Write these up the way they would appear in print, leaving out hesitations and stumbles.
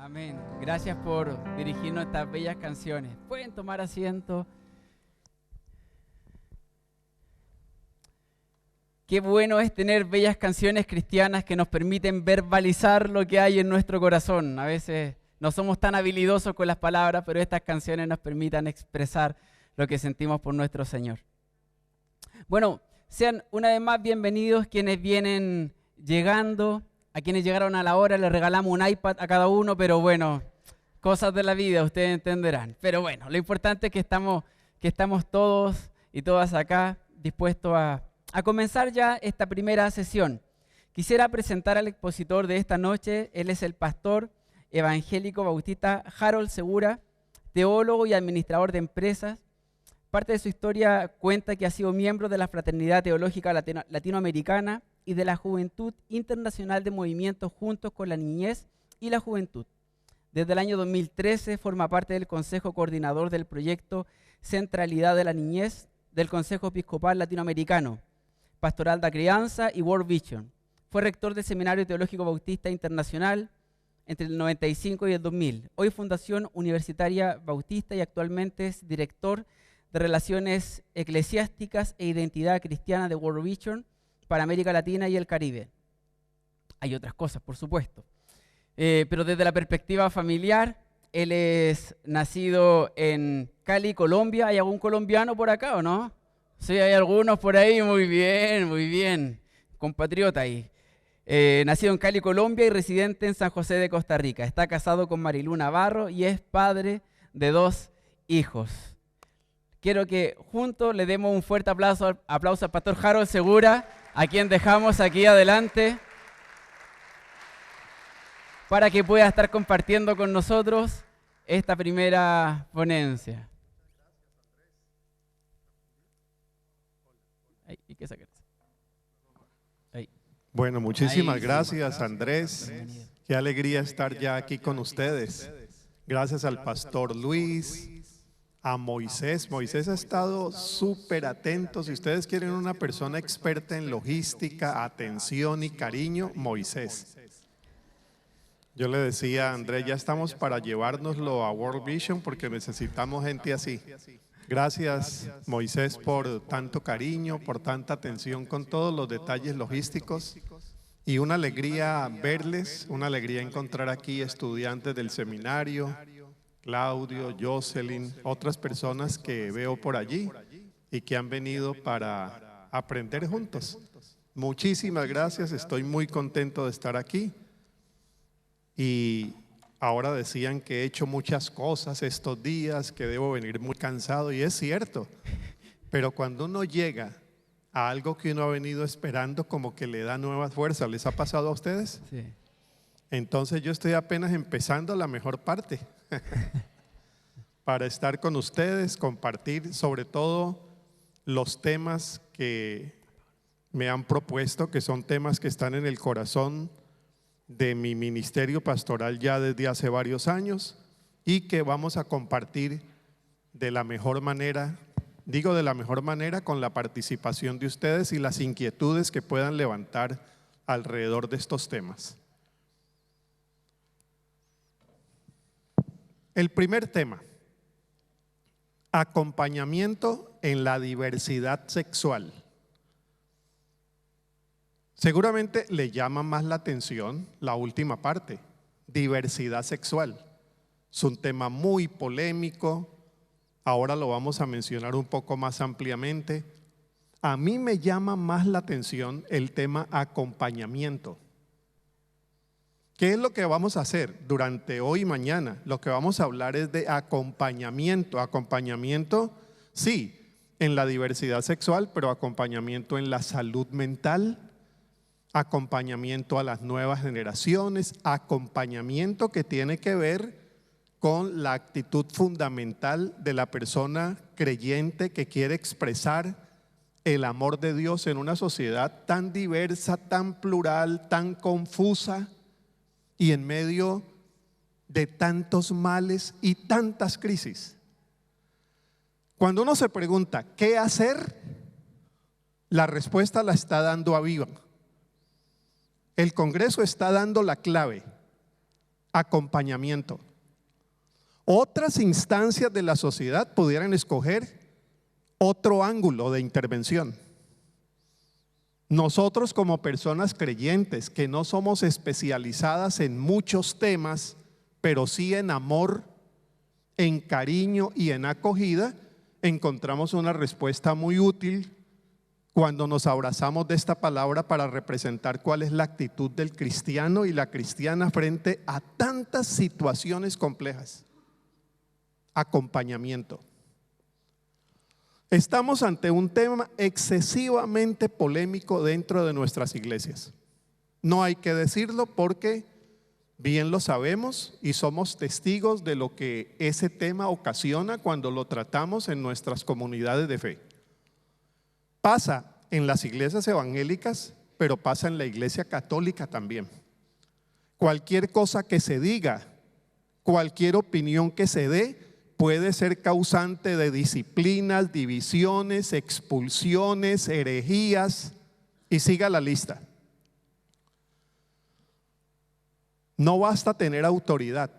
Amén. Gracias por dirigirnos estas bellas canciones. Pueden tomar asiento. Qué bueno es tener bellas canciones cristianas que nos permiten verbalizar lo que hay en nuestro corazón. A veces no somos tan habilidosos con las palabras, pero estas canciones nos permitan expresar lo que sentimos por nuestro Señor. Bueno, sean una vez más bienvenidos quienes vienen llegando. A quienes llegaron a la hora les regalamos un iPad a cada uno, pero bueno, cosas de la vida, ustedes entenderán. Pero bueno, lo importante es que estamos todos y todas acá dispuestos a comenzar ya esta primera sesión. Quisiera presentar al expositor de esta noche. Él es el pastor evangélico bautista Harold Segura, teólogo y administrador de empresas. Parte de su historia cuenta que ha sido miembro de la Fraternidad Teológica Latinoamericana y de la Juventud Internacional de Movimientos Juntos con la Niñez y la Juventud. Desde el año 2013 forma parte del Consejo Coordinador del proyecto Centralidad de la Niñez del Consejo Episcopal Latinoamericano, Pastoral da Crianza y World Vision. Fue rector del Seminario Teológico Bautista Internacional entre el 95 y el 2000. Hoy Fundación Universitaria Bautista y actualmente es director de Relaciones Eclesiásticas e Identidad Cristiana de World Vision para América Latina y el Caribe. Hay otras cosas, por supuesto. Pero desde la perspectiva familiar, él es nacido en Cali, Colombia. ¿Hay algún colombiano por acá o no? Sí, hay algunos por ahí. Muy bien. Compatriota ahí. Nacido en Cali, Colombia y residente en San José de Costa Rica. Está casado con Marilú Navarro y es padre de 2 hijos. Quiero que juntos le demos un fuerte aplauso al pastor Harold Segura, a quien dejamos aquí adelante, para que pueda estar compartiendo con nosotros esta primera ponencia. Bueno, muchísimas gracias, Andrés. Qué alegría estar ya aquí con ustedes. Gracias al pastor Luis, a Moisés. Moisés ha estado súper atento. Si ustedes quieren una persona experta en logística, atención y cariño, Moisés. Yo le decía a Andrés, ya estamos para llevárnoslo a World Vision porque necesitamos gente así. Gracias, Moisés, por tanto cariño, por tanta atención con todos los detalles logísticos. Y una alegría verles, una alegría encontrar aquí estudiantes del seminario, Claudio, Jocelyn, otras personas que veo por allí y que han venido para aprender juntos. Muchísimas gracias, estoy muy contento de estar aquí. Y ahora decían que he hecho muchas cosas estos días, que debo venir muy cansado, y es cierto. Pero cuando uno llega a algo que uno ha venido esperando, como que le da nuevas fuerzas. ¿Les ha pasado a ustedes? Sí. Entonces yo estoy apenas empezando la mejor parte para estar con ustedes, compartir sobre todo los temas que me han propuesto, que son temas que están en el corazón de mi ministerio pastoral ya desde hace varios años y que vamos a compartir de la mejor manera, digo de la mejor manera, con la participación de ustedes y las inquietudes que puedan levantar alrededor de estos temas. El primer tema, acompañamiento en la diversidad sexual. Seguramente le llama más la atención la última parte, diversidad sexual. Es un tema muy polémico, ahora lo vamos a mencionar un poco más ampliamente. A mí me llama más la atención el tema acompañamiento. ¿Qué es lo que vamos a hacer durante hoy y mañana? Lo que vamos a hablar es de acompañamiento. Acompañamiento, sí, en la diversidad sexual, pero acompañamiento en la salud mental, acompañamiento a las nuevas generaciones, acompañamiento que tiene que ver con la actitud fundamental de la persona creyente que quiere expresar el amor de Dios en una sociedad tan diversa, tan plural, tan confusa y en medio de tantos males y tantas crisis. Cuando uno se pregunta ¿qué hacer?, la respuesta la está dando Aviva. El Congreso está dando la clave. acompañamiento. Otras instancias de la sociedad pudieran escoger otro ángulo de intervención. Nosotros como personas creyentes que no somos especializadas en muchos temas, pero sí en amor, en cariño y en acogida, encontramos una respuesta muy útil cuando nos abrazamos de esta palabra para representar cuál es la actitud del cristiano y la cristiana frente a tantas situaciones complejas. Acompañamiento. Estamos ante un tema excesivamente polémico dentro de nuestras iglesias. No hay que decirlo porque bien lo sabemos y somos testigos de lo que ese tema ocasiona cuando lo tratamos en nuestras comunidades de fe. Pasa en las iglesias evangélicas, pero pasa en la iglesia católica también. Cualquier cosa que se diga, cualquier opinión que se dé, puede ser causante de disciplinas, divisiones, expulsiones, herejías, y siga la lista. No basta tener autoridad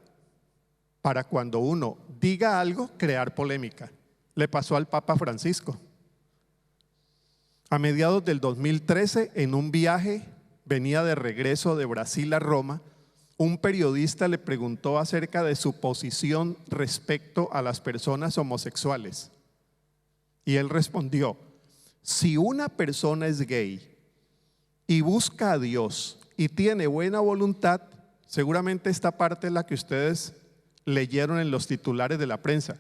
para cuando uno diga algo, crear polémica. Le pasó al Papa Francisco. A mediados del 2013, en un viaje, venía de regreso de Brasil a Roma, un periodista le preguntó acerca de su posición respecto a las personas homosexuales. Y él respondió: si una persona es gay y busca a Dios y tiene buena voluntad, seguramente esta parte es la que ustedes leyeron en los titulares de la prensa.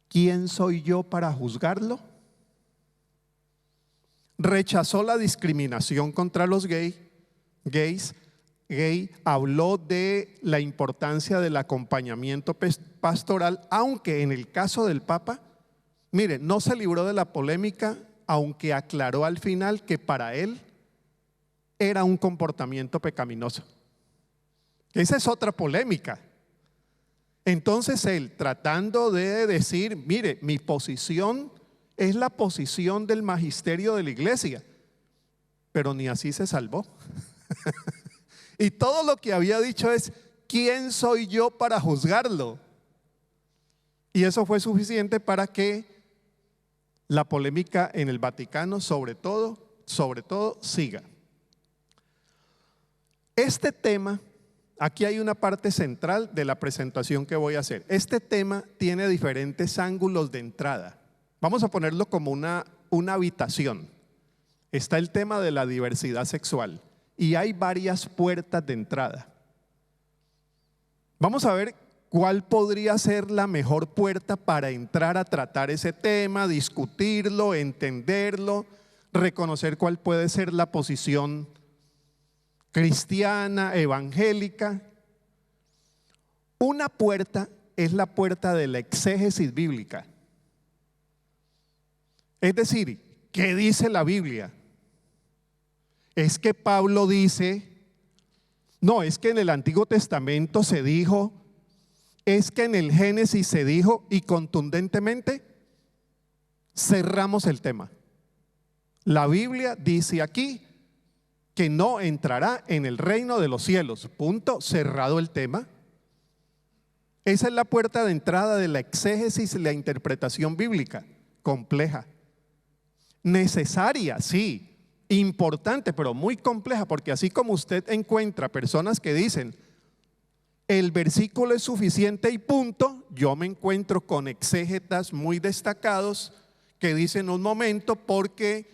¿Quién soy yo para juzgarlo? Rechazó la discriminación contra los gays, habló de la importancia del acompañamiento pastoral, aunque en el caso del Papa, mire, no se libró de la polémica, aunque aclaró al final que para él era un comportamiento pecaminoso. Esa es otra polémica. Entonces él, tratando de decir, mire, mi posición es la posición del magisterio de la iglesia, pero ni así se salvó. Y todo lo que había dicho es: ¿quién soy yo para juzgarlo? Y eso fue suficiente para que la polémica en el Vaticano, sobre todo, siga. Este tema, aquí hay una parte central de la presentación que voy a hacer. Este tema tiene diferentes ángulos de entrada. Vamos a ponerlo como una habitación. Está el tema de la diversidad sexual. Y hay varias puertas de entrada. Vamos a ver cuál podría ser la mejor puerta para entrar a tratar ese tema, discutirlo, entenderlo, reconocer cuál puede ser la posición cristiana, evangélica. Una puerta es la puerta de la exégesis bíblica. Es decir, ¿qué dice la Biblia? Es que Pablo dice, no, es que en el Antiguo Testamento se dijo, es que en el Génesis se dijo, y contundentemente cerramos el tema. La Biblia dice aquí que no entrará en el reino de los cielos. Punto, cerrado el tema. Esa es la puerta de entrada de la exégesis y la interpretación bíblica, compleja. Necesaria, sí. Importante, pero muy compleja, porque así como usted encuentra personas que dicen el versículo es suficiente y punto, yo me encuentro con exégetas muy destacados que dicen un momento, porque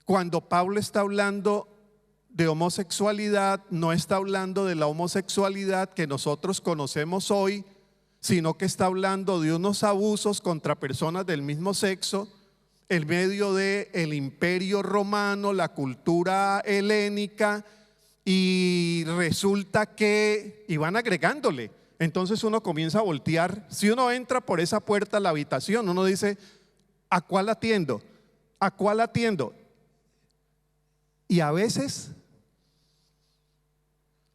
cuando Pablo está hablando de homosexualidad, no está hablando de la homosexualidad que nosotros conocemos hoy, sino que está hablando de unos abusos contra personas del mismo sexo en medio del imperio romano, la cultura helénica, y resulta que, y van agregándole, entonces uno comienza a voltear. Si uno entra por esa puerta a la habitación, uno dice, ¿a cuál atiendo? ¿A cuál atiendo? Y a veces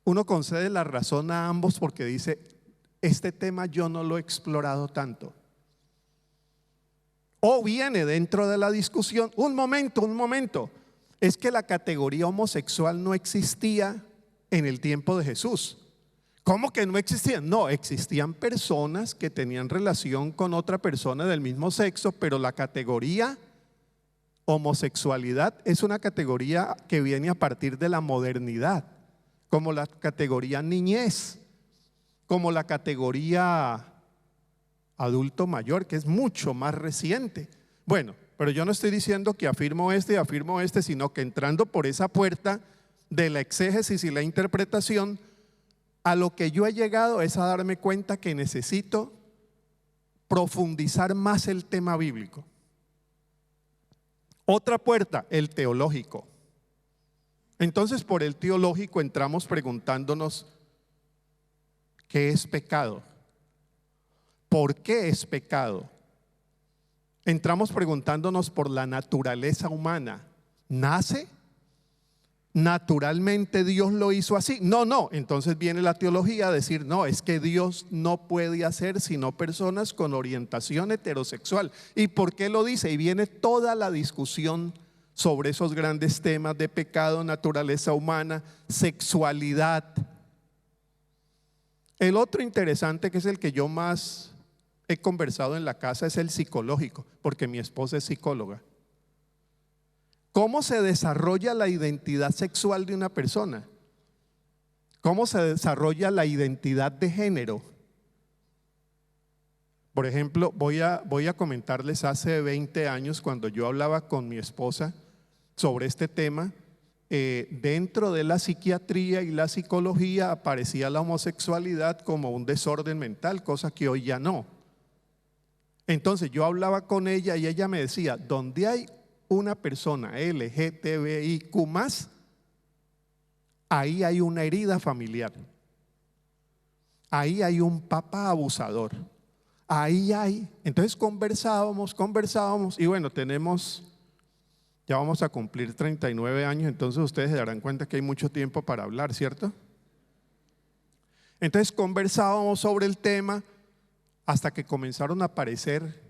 uno concede la razón a ambos porque dice, este tema yo no lo he explorado tanto. O viene dentro de la discusión, un momento, es que la categoría homosexual no existía en el tiempo de Jesús. ¿Cómo que no existían? No, existían personas que tenían relación con otra persona del mismo sexo, pero la categoría homosexualidad es una categoría que viene a partir de la modernidad, como la categoría niñez, como la categoría adulto mayor, que es mucho más reciente. Bueno, pero yo no estoy diciendo que afirmo este, sino que entrando por esa puerta de la exégesis y la interpretación, a lo que yo he llegado es a darme cuenta que necesito profundizar más el tema bíblico. Otra puerta, el teológico. Entonces, por el teológico entramos preguntándonos, ¿qué es pecado? ¿Por qué es pecado? Entramos preguntándonos por la naturaleza humana. ¿Nace? ¿Naturalmente Dios lo hizo así? No. Entonces viene la teología a decir, no, es que Dios no puede hacer sino personas con orientación heterosexual. ¿Y por qué lo dice? Y viene toda la discusión sobre esos grandes temas de pecado, naturaleza humana, sexualidad. El otro interesante, que es el que yo más he conversado en la casa, es el psicológico, porque mi esposa es psicóloga. ¿Cómo se desarrolla la identidad sexual de una persona? ¿Cómo se desarrolla la identidad de género? Por ejemplo, voy a comentarles hace 20 años cuando yo hablaba con mi esposa sobre este tema, dentro de la psiquiatría y la psicología aparecía la homosexualidad como un desorden mental, cosa que hoy ya no. Entonces yo hablaba con ella y ella me decía, donde hay una persona LGTBIQ+, ahí hay una herida familiar, ahí hay un papá abusador, ahí hay. Entonces conversábamos y bueno, ya vamos a cumplir 39 años, entonces ustedes se darán cuenta que hay mucho tiempo para hablar, ¿cierto? Entonces conversábamos sobre el tema hasta que comenzaron a aparecer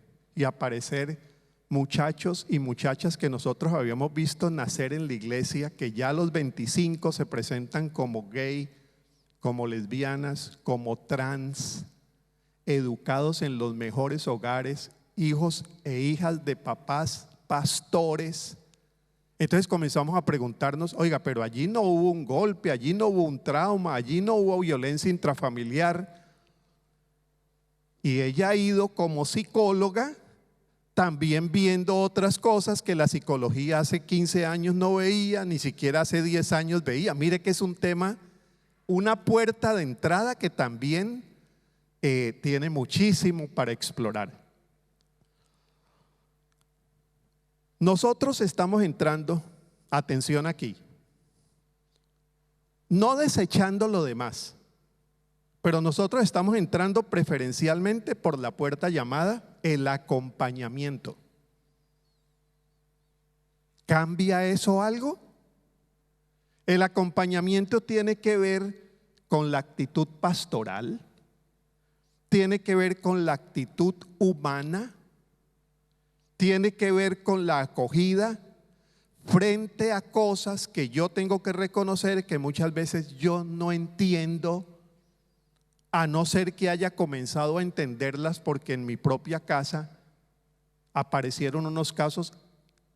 muchachos y muchachas que nosotros habíamos visto nacer en la iglesia, que ya a los 25 se presentan como gay, como lesbianas, como trans, educados en los mejores hogares, hijos e hijas de papás pastores. Entonces comenzamos a preguntarnos, oiga, pero allí no hubo un golpe, allí no hubo un trauma, allí no hubo violencia intrafamiliar. Y ella ha ido como psicóloga también viendo otras cosas que la psicología hace 15 años no veía, ni siquiera hace 10 años veía. Mire que es un tema, una puerta de entrada que también tiene muchísimo para explorar. Nosotros estamos entrando, atención aquí, no desechando lo demás, pero nosotros estamos entrando preferencialmente por la puerta llamada el acompañamiento. ¿Cambia eso algo? El acompañamiento tiene que ver con la actitud pastoral, tiene que ver con la actitud humana, tiene que ver con la acogida frente a cosas que yo tengo que reconocer que muchas veces yo no entiendo, a no ser que haya comenzado a entenderlas porque en mi propia casa aparecieron unos casos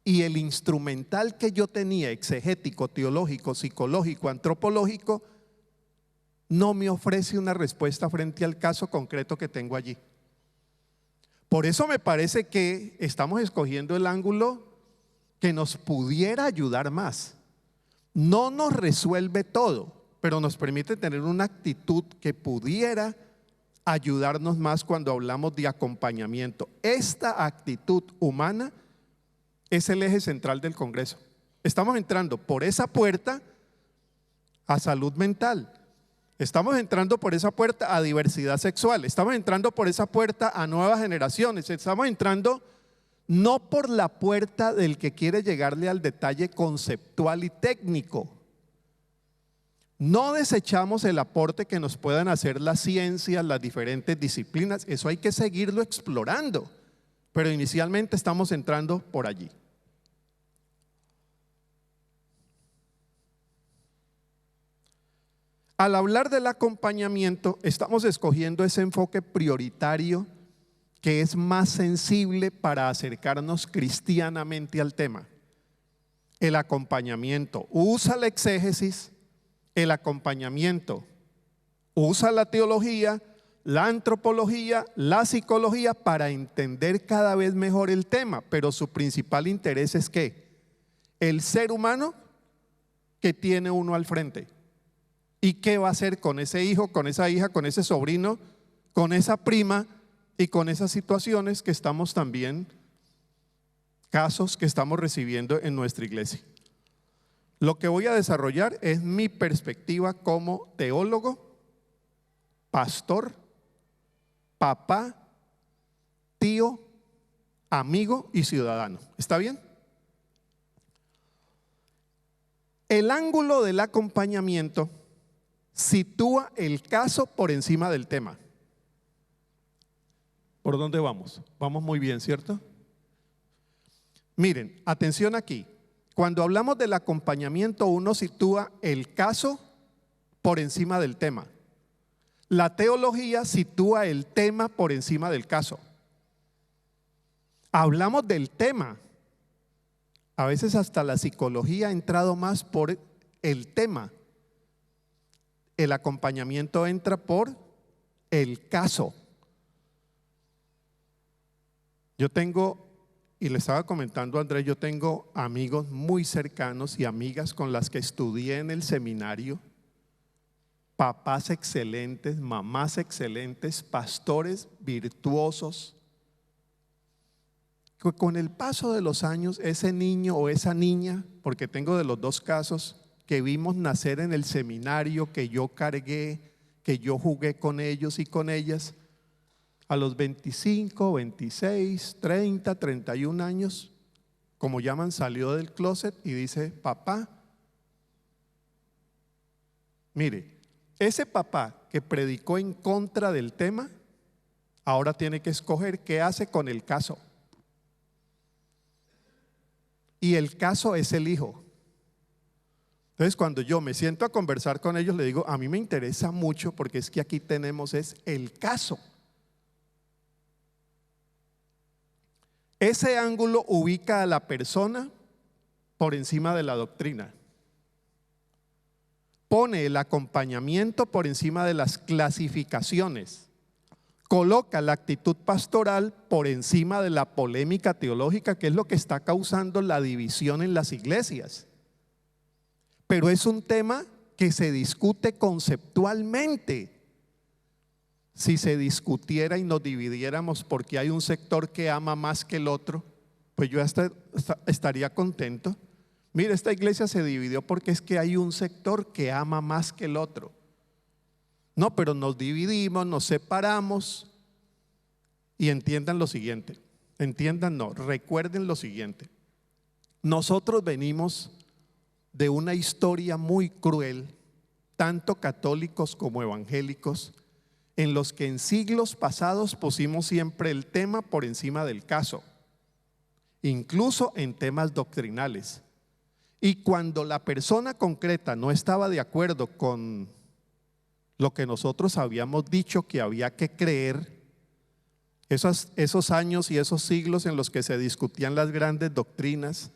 y el instrumental que yo tenía, exegético, teológico, psicológico, antropológico, no me ofrece una respuesta frente al caso concreto que tengo allí. Por eso me parece que estamos escogiendo el ángulo que nos pudiera ayudar más. No nos resuelve todo, pero nos permite tener una actitud que pudiera ayudarnos más cuando hablamos de acompañamiento. Esta actitud humana es el eje central del Congreso. Estamos entrando por esa puerta a salud mental, estamos entrando por esa puerta a diversidad sexual, estamos entrando por esa puerta a nuevas generaciones, estamos entrando no por la puerta del que quiere llegarle al detalle conceptual y técnico. No desechamos el aporte que nos puedan hacer las ciencias, las diferentes disciplinas, eso hay que seguirlo explorando, pero inicialmente estamos entrando por allí. Al hablar del acompañamiento, estamos escogiendo ese enfoque prioritario que es más sensible para acercarnos cristianamente al tema. El acompañamiento usa la exégesis, el acompañamiento usa la teología, la antropología, la psicología para entender cada vez mejor el tema, pero su principal interés es ¿qué? El ser humano que tiene uno al frente. ¿Y qué va a hacer con ese hijo, con esa hija, con ese sobrino, con esa prima y con esas situaciones que estamos también, casos que estamos recibiendo en nuestra iglesia? Lo que voy a desarrollar es mi perspectiva como teólogo, pastor, papá, tío, amigo y ciudadano. ¿Está bien? El ángulo del acompañamiento sitúa el caso por encima del tema. ¿Por dónde vamos? Vamos muy bien, ¿cierto? Miren, atención aquí. Cuando hablamos del acompañamiento, uno sitúa el caso por encima del tema. La teología sitúa el tema por encima del caso. Hablamos del tema. A veces hasta la psicología ha entrado más por el tema. El acompañamiento entra por el caso. Yo tengo, y le estaba comentando a Andrés, yo tengo amigos muy cercanos y amigas con las que estudié en el seminario, papás excelentes, mamás excelentes, pastores virtuosos. Con el paso de los años, ese niño o esa niña, porque tengo de los dos casos, que vimos nacer en el seminario, que yo cargué, que yo jugué con ellos y con ellas, a los 25, 26, 30, 31 años, como llaman, salió del closet y dice: papá, mire, ese papá que predicó en contra del tema, ahora tiene que escoger qué hace con el caso. Y el caso es el hijo. Entonces, cuando yo me siento a conversar con ellos, le digo: a mí me interesa mucho porque es que aquí tenemos es el caso. Ese ángulo ubica a la persona por encima de la doctrina. Pone el acompañamiento por encima de las clasificaciones. Coloca la actitud pastoral por encima de la polémica teológica, que es lo que está causando la división en las iglesias. Pero es un tema que se discute conceptualmente. Si se discutiera y nos dividiéramos porque hay un sector que ama más que el otro, pues yo hasta estaría contento. Mire, esta iglesia se dividió porque es que hay un sector que ama más que el otro. No, pero nos dividimos, nos separamos. Y entiendan lo siguiente, recuerden lo siguiente. Nosotros venimos de una historia muy cruel, tanto católicos como evangélicos, en los que en siglos pasados pusimos siempre el tema por encima del caso, incluso en temas doctrinales. Y cuando la persona concreta no estaba de acuerdo con lo que nosotros habíamos dicho que había que creer, esos años y esos siglos en los que se discutían las grandes doctrinas,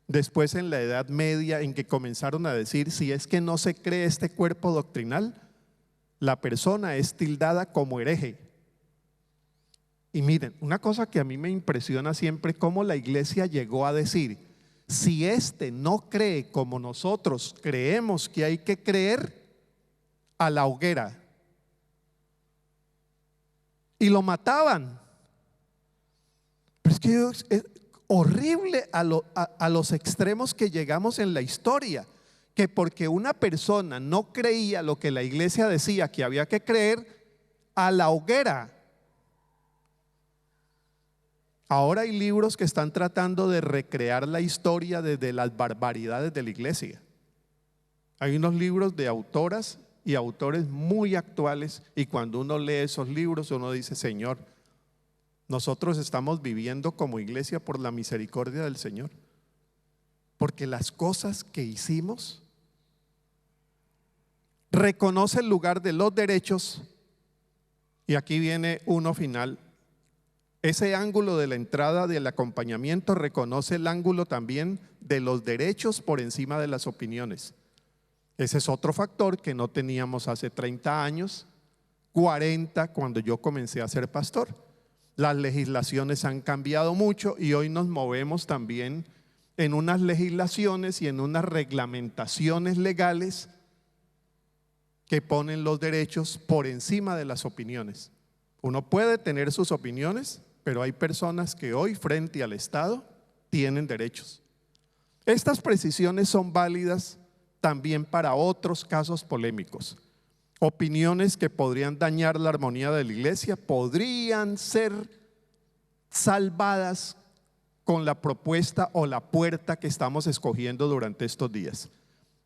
después en la Edad Media en que comenzaron a decir: si es que no se cree este cuerpo doctrinal, la persona es tildada como hereje. Y miren, una cosa que a mí me impresiona siempre, cómo la iglesia llegó a decir: si este no cree como nosotros creemos que hay que creer, a la hoguera. Y lo mataban. Pero es que es horrible a los extremos que llegamos en la historia, que porque una persona no creía lo que la iglesia decía que había que creer, a la hoguera. Ahora hay libros que están tratando de recrear la historia desde las barbaridades de la iglesia. Hay unos libros de autoras y autores muy actuales, y cuando uno lee esos libros uno dice: Señor, nosotros estamos viviendo como iglesia por la misericordia del Señor, porque las cosas que hicimos reconoce el lugar de los derechos, y aquí viene uno final. Ese ángulo de la entrada del acompañamiento reconoce el ángulo también de los derechos por encima de las opiniones. Ese es otro factor que no teníamos hace 30 años, 40 cuando yo comencé a ser pastor. Las legislaciones han cambiado mucho y hoy nos movemos también en unas legislaciones y en unas reglamentaciones legales que ponen los derechos por encima de las opiniones. Uno puede tener sus opiniones, pero hay personas que hoy frente al Estado tienen derechos. Estas precisiones son válidas también para otros casos polémicos. Opiniones que podrían dañar la armonía de la iglesia podrían ser salvadas con la propuesta o la puerta que estamos escogiendo durante estos días.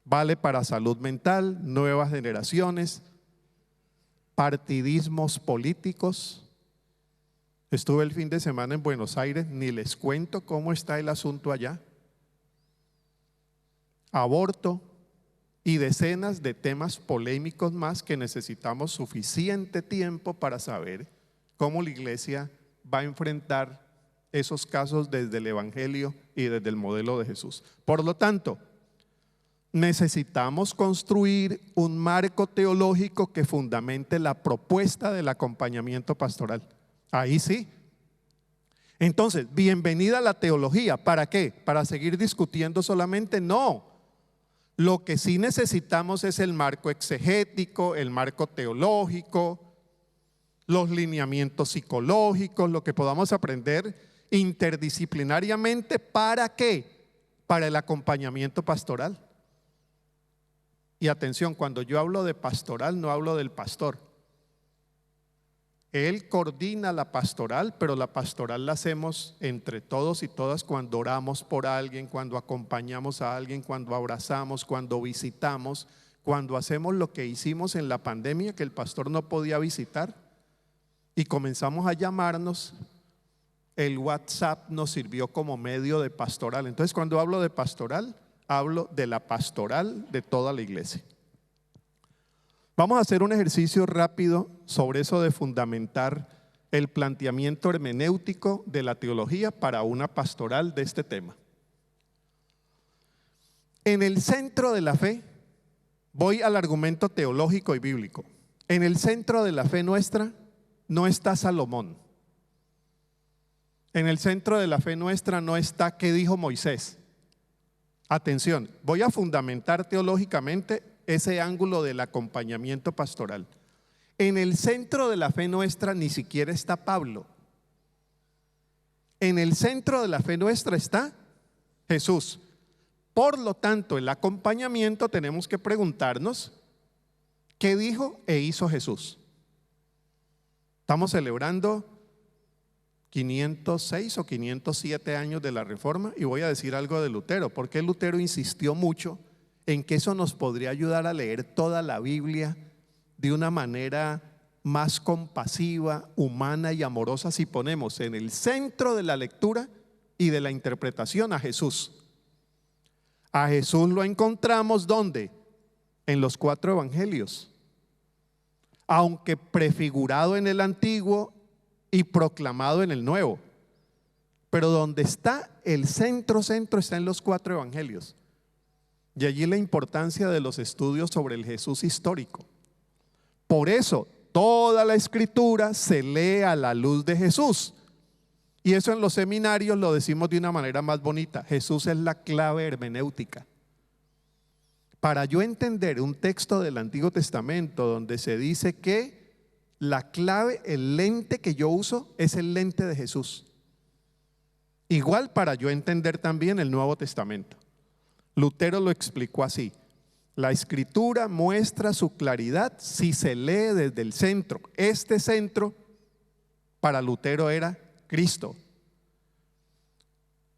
Vale para salud mental, nuevas generaciones, partidismos políticos. Estuve el fin de semana en Buenos Aires, ni les cuento cómo está el asunto allá. Aborto y decenas de temas polémicos más que necesitamos suficiente tiempo para saber cómo la iglesia va a enfrentar esos casos desde el Evangelio y desde el modelo de Jesús. Por lo tanto, necesitamos construir un marco teológico que fundamente la propuesta del acompañamiento pastoral. Ahí sí. Entonces, bienvenida a la teología. ¿Para qué? ¿Para seguir discutiendo solamente? No. Lo que sí necesitamos es el marco exegético, el marco teológico, los lineamientos psicológicos, lo que podamos aprender interdisciplinariamente. ¿Para qué? Para el acompañamiento pastoral. Y atención, cuando yo hablo de pastoral, no hablo del pastor. Él coordina la pastoral, pero la pastoral la hacemos entre todos y todas cuando oramos por alguien, cuando acompañamos a alguien, cuando abrazamos, cuando visitamos, cuando hacemos lo que hicimos en la pandemia, que el pastor no podía visitar y comenzamos a llamarnos. El WhatsApp nos sirvió como medio de pastoral. Entonces, cuando hablo de pastoral, hablo de la pastoral de toda la iglesia. Vamos a hacer un ejercicio rápido sobre eso de fundamentar el planteamiento hermenéutico de la teología para una pastoral de este tema. En el centro de la fe, voy al argumento teológico y bíblico. En el centro de la fe nuestra no está Salomón. En el centro de la fe nuestra no está qué dijo Moisés. Atención, voy a fundamentar teológicamente ese ángulo del acompañamiento pastoral. En el centro de la fe nuestra ni siquiera está Pablo. En el centro de la fe nuestra está Jesús. Por lo tanto, el acompañamiento tenemos que preguntarnos qué dijo e hizo Jesús. Estamos celebrando 506 o 507 años de la Reforma y voy a decir algo de Lutero, porque Lutero insistió mucho en que eso nos podría ayudar a leer toda la Biblia de una manera más compasiva, humana y amorosa si ponemos en el centro de la lectura y de la interpretación a Jesús. A Jesús lo encontramos ¿dónde? En los 4 evangelios. Aunque prefigurado en el Antiguo y proclamado en el Nuevo. Pero donde está el centro está en los 4 evangelios. Y allí la importancia de los estudios sobre el Jesús histórico. Por eso toda la escritura se lee a la luz de Jesús. Y eso en los seminarios lo decimos de una manera más bonita. Jesús es la clave hermenéutica. Para yo entender un texto del Antiguo Testamento donde se dice que la clave, el lente que yo uso es el lente de Jesús. Igual para yo entender también el Nuevo Testamento. Lutero lo explicó así: la escritura muestra su claridad si se lee desde el centro. Este centro para Lutero era Cristo.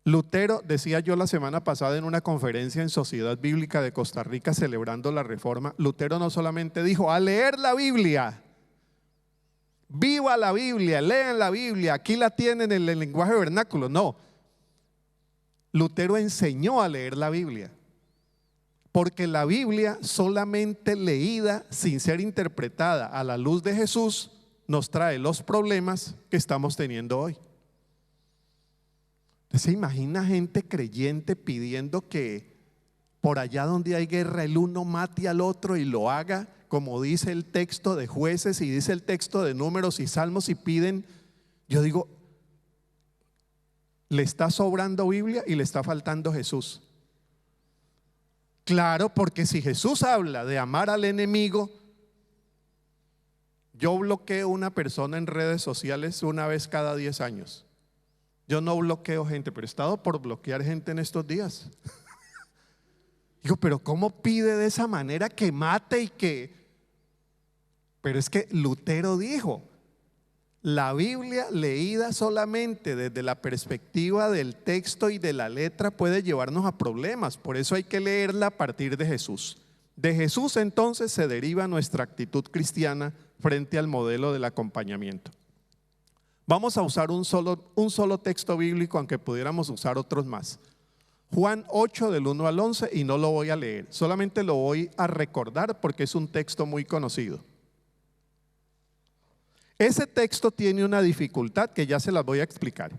Lutero, decía yo la semana pasada en una conferencia en Sociedad Bíblica de Costa Rica celebrando la Reforma, Lutero no solamente dijo a leer la Biblia, viva la Biblia, lean la Biblia, aquí la tienen en el lenguaje vernáculo, no. Lutero enseñó a leer la Biblia. Porque la Biblia solamente leída sin ser interpretada a la luz de Jesús nos trae los problemas que estamos teniendo hoy. ¿Se imagina gente creyente pidiendo que por allá donde hay guerra el uno mate al otro y lo haga como dice el texto de Jueces y dice el texto de Números y Salmos, y piden? Yo digo, le está sobrando Biblia y le está faltando Jesús. Claro, porque si Jesús habla de amar al enemigo, yo bloqueo una persona en redes sociales una vez cada 10 años. Yo no bloqueo gente, pero he estado por bloquear gente en estos días. Digo, pero ¿cómo pide de esa manera que mate y que? Pero es que Lutero dijo, la Biblia leída solamente desde la perspectiva del texto y de la letra puede llevarnos a problemas. Por eso hay que leerla a partir de Jesús. De Jesús entonces se deriva nuestra actitud cristiana frente al modelo del acompañamiento. Vamos a usar un solo texto bíblico, aunque pudiéramos usar otros más. Juan 8 del 1 al 11, y no lo voy a leer, solamente lo voy a recordar porque es un texto muy conocido. Ese texto tiene una dificultad que ya se las voy a explicar.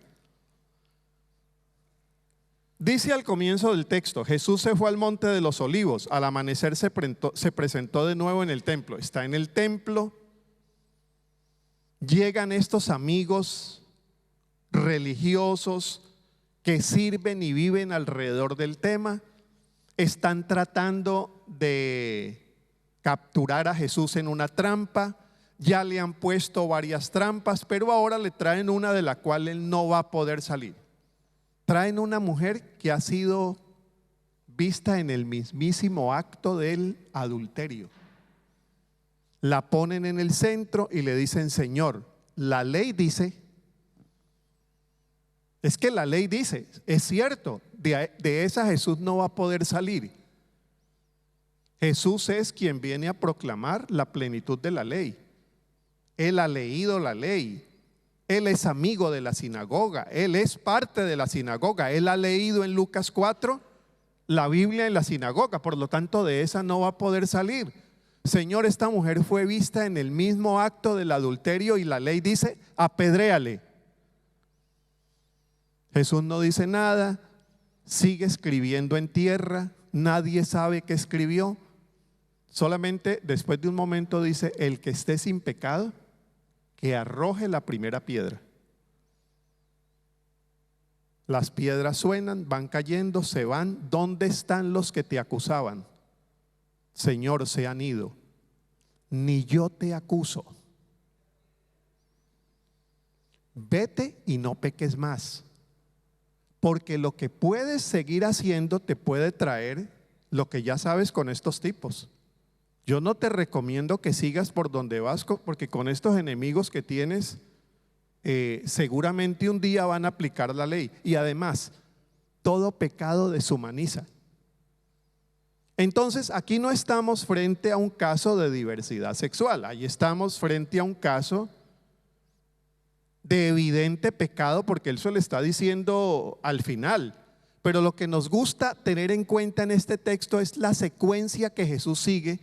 Dice al comienzo del texto: Jesús se fue al monte de los olivos, al amanecer se presentó de nuevo en el templo. Está en el templo, llegan estos amigos religiosos que sirven y viven alrededor del tema, están tratando de capturar a Jesús en una trampa. Ya le han puesto varias trampas, pero ahora le traen una de la cual él no va a poder salir. Traen una mujer que ha sido vista en el mismísimo acto del adulterio. La ponen en el centro y le dicen: Señor, la ley dice. Es que la ley dice, es cierto, de esa Jesús no va a poder salir. Jesús es quien viene a proclamar la plenitud de la ley. Él ha leído la ley, él es amigo de la sinagoga, él es parte de la sinagoga, él ha leído en Lucas 4 la Biblia en la sinagoga, por lo tanto de esa no va a poder salir. Señor, esta mujer fue vista en el mismo acto del adulterio y la ley dice: apedréale. Jesús no dice nada, sigue escribiendo en tierra, nadie sabe qué escribió. Solamente después de un momento dice: el que esté sin pecado, que arroje la primera piedra. Las piedras suenan, van cayendo, se van. ¿Dónde están los que te acusaban? Señor, se han ido. Ni yo te acuso. Vete y no peques más. Porque lo que puedes seguir haciendo te puede traer lo que ya sabes con estos tipos. Yo no te recomiendo que sigas por donde vas, porque con estos enemigos que tienes, seguramente un día van a aplicar la ley. Y además, todo pecado deshumaniza. Entonces, aquí no estamos frente a un caso de diversidad sexual, ahí estamos frente a un caso de evidente pecado, porque él se lo está diciendo al final. Pero lo que nos gusta tener en cuenta en este texto es la secuencia que Jesús sigue,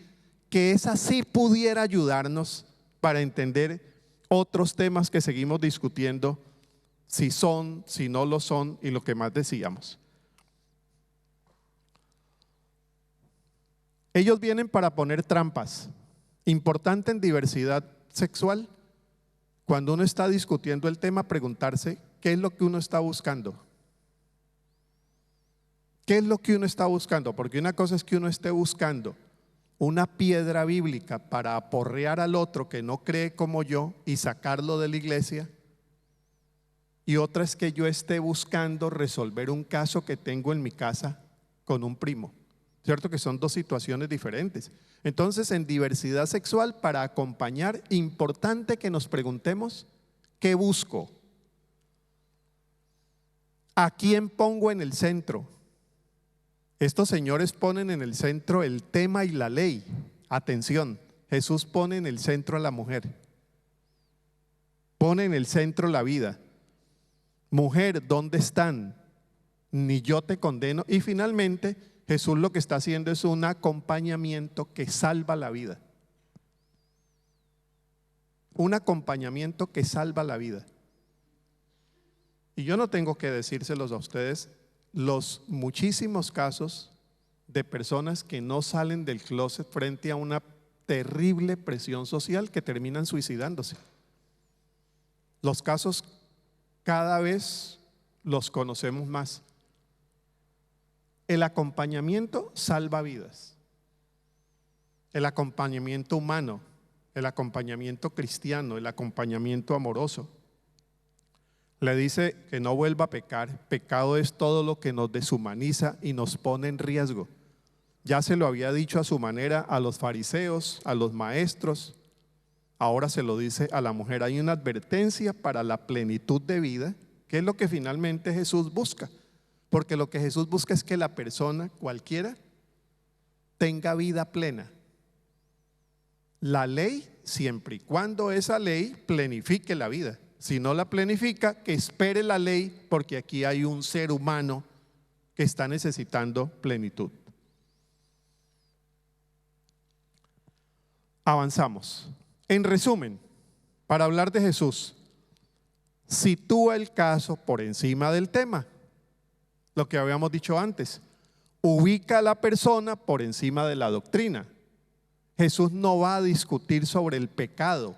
que esa sí pudiera ayudarnos para entender otros temas que seguimos discutiendo, si son, si no lo son, y lo que más decíamos. Ellos vienen para poner trampas. Importante en diversidad sexual, cuando uno está discutiendo el tema, preguntarse qué es lo que uno está buscando. ¿Qué es lo que uno está buscando? Porque una cosa es que uno esté buscando una piedra bíblica para aporrear al otro que no cree como yo y sacarlo de la iglesia, y otra es que yo esté buscando resolver un caso que tengo en mi casa con un primo. ¿Cierto? Que son dos situaciones diferentes. Entonces, en diversidad sexual, para acompañar, importante que nos preguntemos: ¿qué busco? ¿A quién pongo en el centro? Estos señores ponen en el centro el tema y la ley. Atención, Jesús pone en el centro a la mujer. Pone en el centro la vida. Mujer, ¿dónde están? Ni yo te condeno. Y finalmente, Jesús lo que está haciendo es un acompañamiento que salva la vida. Un acompañamiento que salva la vida. Y yo no tengo que decírselos a ustedes los muchísimos casos de personas que no salen del closet frente a una terrible presión social que terminan suicidándose. Los casos cada vez los conocemos más. El acompañamiento salva vidas. El acompañamiento humano, el acompañamiento cristiano, el acompañamiento amoroso. Le dice que no vuelva a pecar. Pecado es todo lo que nos deshumaniza y nos pone en riesgo. Ya se lo había dicho a su manera a los fariseos, a los maestros. Ahora se lo dice a la mujer. Hay una advertencia para la plenitud de vida, que es lo que finalmente Jesús busca. Porque lo que Jesús busca es que la persona, cualquiera, tenga vida plena. La ley, siempre y cuando esa ley plenifique la vida. Si no la planifica, que espere la ley, porque aquí hay un ser humano que está necesitando plenitud. Avanzamos. En resumen, para hablar de Jesús, sitúa el caso por encima del tema. Lo que habíamos dicho antes, ubica a la persona por encima de la doctrina. Jesús no va a discutir sobre el pecado.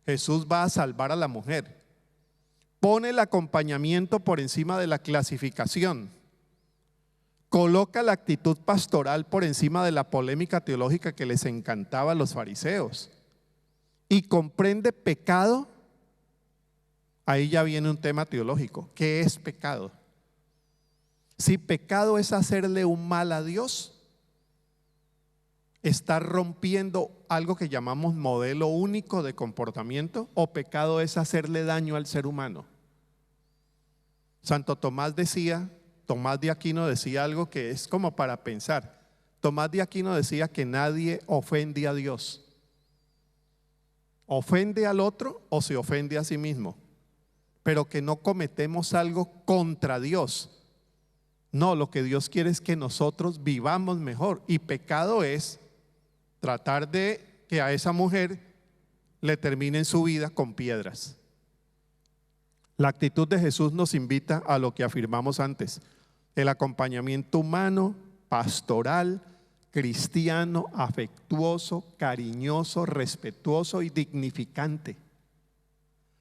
Jesús va a salvar a la mujer. Pone el acompañamiento por encima de la clasificación. Coloca la actitud pastoral por encima de la polémica teológica que les encantaba a los fariseos. Y comprende pecado. Ahí ya viene un tema teológico. ¿Qué es pecado? Si pecado es hacerle un mal a Dios, está rompiendo algo que llamamos modelo único de comportamiento, o pecado es hacerle daño al ser humano. Santo Tomás de Aquino decía algo que es como para pensar. Tomás de Aquino decía que nadie ofende a Dios. Ofende al otro o se ofende a sí mismo, pero que no cometemos algo contra Dios. No, lo que Dios quiere es que nosotros vivamos mejor, y pecado es tratar de que a esa mujer le terminen su vida con piedras. La actitud de Jesús nos invita a lo que afirmamos antes: el acompañamiento humano, pastoral, cristiano, afectuoso, cariñoso, respetuoso y dignificante.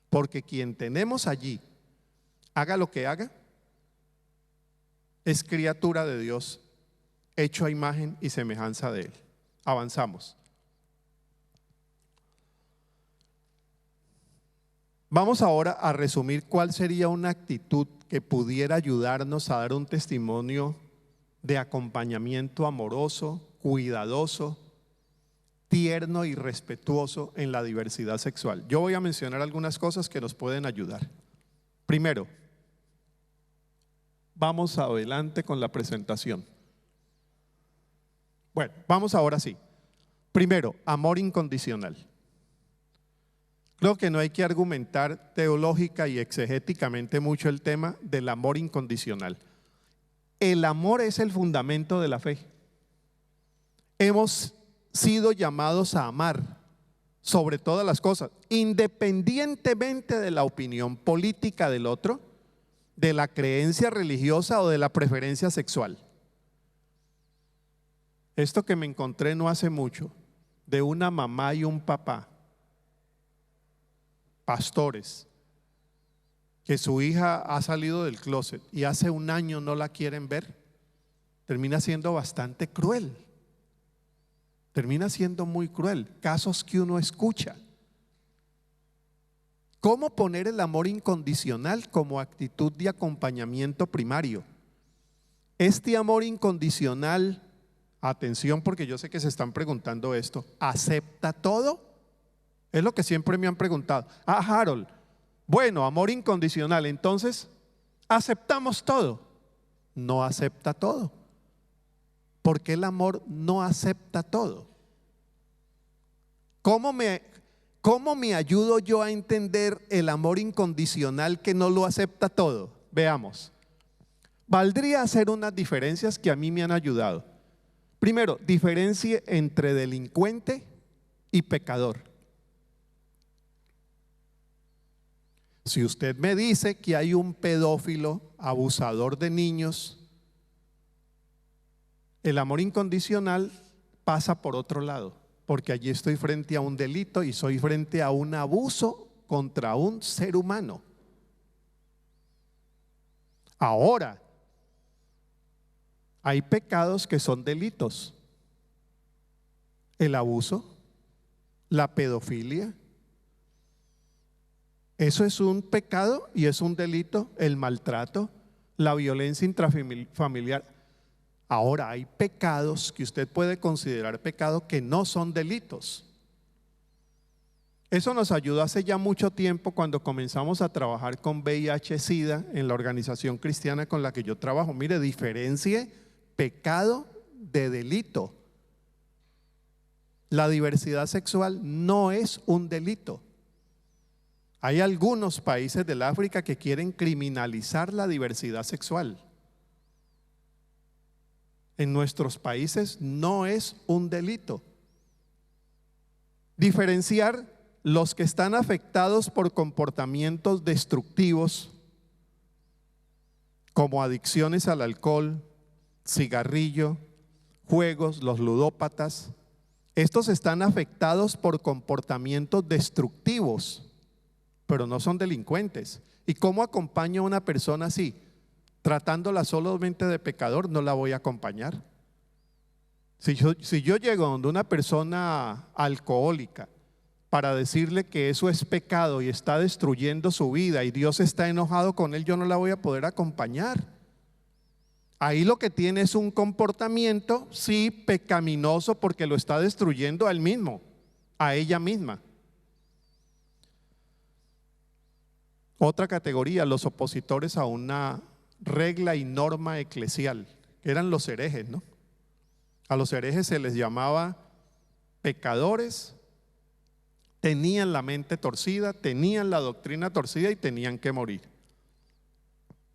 Porque quien tenemos allí, haga lo que haga, es criatura de Dios, hecho a imagen y semejanza de Él. Avanzamos. Vamos ahora a resumir cuál sería una actitud que pudiera ayudarnos a dar un testimonio de acompañamiento amoroso, cuidadoso, tierno y respetuoso en la diversidad sexual. Yo voy a mencionar algunas cosas que nos pueden ayudar. Primero, vamos adelante con la presentación. Bueno, vamos ahora sí. Primero, amor incondicional. Creo que no hay que argumentar teológica y exegéticamente mucho el tema del amor incondicional. El amor es el fundamento de la fe. Hemos sido llamados a amar sobre todas las cosas, independientemente de la opinión política del otro, de la creencia religiosa o de la preferencia sexual. Esto que me encontré no hace mucho, de una mamá y un papá, pastores, que su hija ha salido del closet y hace un año no la quieren ver, termina siendo bastante cruel. Termina siendo muy cruel. Casos que uno escucha. ¿Cómo poner el amor incondicional como actitud de acompañamiento primario? Este amor incondicional, atención, porque yo sé que se están preguntando esto, ¿acepta todo? Es lo que siempre me han preguntado. Harold, bueno, amor incondicional, entonces, ¿aceptamos todo? No acepta todo. Porque el amor no acepta todo. ¿Cómo me ayudo yo a entender el amor incondicional que no lo acepta todo? Veamos. valdría hacer unas diferencias que a mí me han ayudado. Primero, diferencie entre delincuente y pecador. Si usted me dice que hay un pedófilo, abusador de niños, el amor incondicional pasa por otro lado, porque allí estoy frente a un delito y soy frente a un abuso contra un ser humano. Ahora, hay pecados que son delitos: el abuso, la pedofilia. Eso es un pecado y es un delito. El maltrato, la violencia intrafamiliar. Ahora, hay pecados que usted puede considerar pecado que no son delitos. Eso nos ayudó hace ya mucho tiempo cuando comenzamos a trabajar con VIH-Sida en la organización cristiana con la que yo trabajo. Mire, diferencie pecado de delito. La diversidad sexual no es un delito. Hay algunos países del África que quieren criminalizar la diversidad sexual. En nuestros países no es un delito. Diferenciar los que están afectados por comportamientos destructivos, como adicciones al alcohol, cigarrillo, juegos, los ludópatas. Estos están afectados por comportamientos destructivos, pero no son delincuentes. ¿Y cómo acompaño a una persona así? Tratándola solamente de pecador, no la voy a acompañar. Si yo llego donde una persona alcohólica para decirle que eso es pecado y está destruyendo su vida y Dios está enojado con él, yo no la voy a poder acompañar. Ahí lo que tiene es un comportamiento, sí, pecaminoso, porque lo está destruyendo a él mismo, a ella misma. Otra categoría, los opositores a una regla y norma eclesial, eran los herejes, ¿no? A los herejes se les llamaba pecadores, tenían la mente torcida, tenían la doctrina torcida y tenían que morir.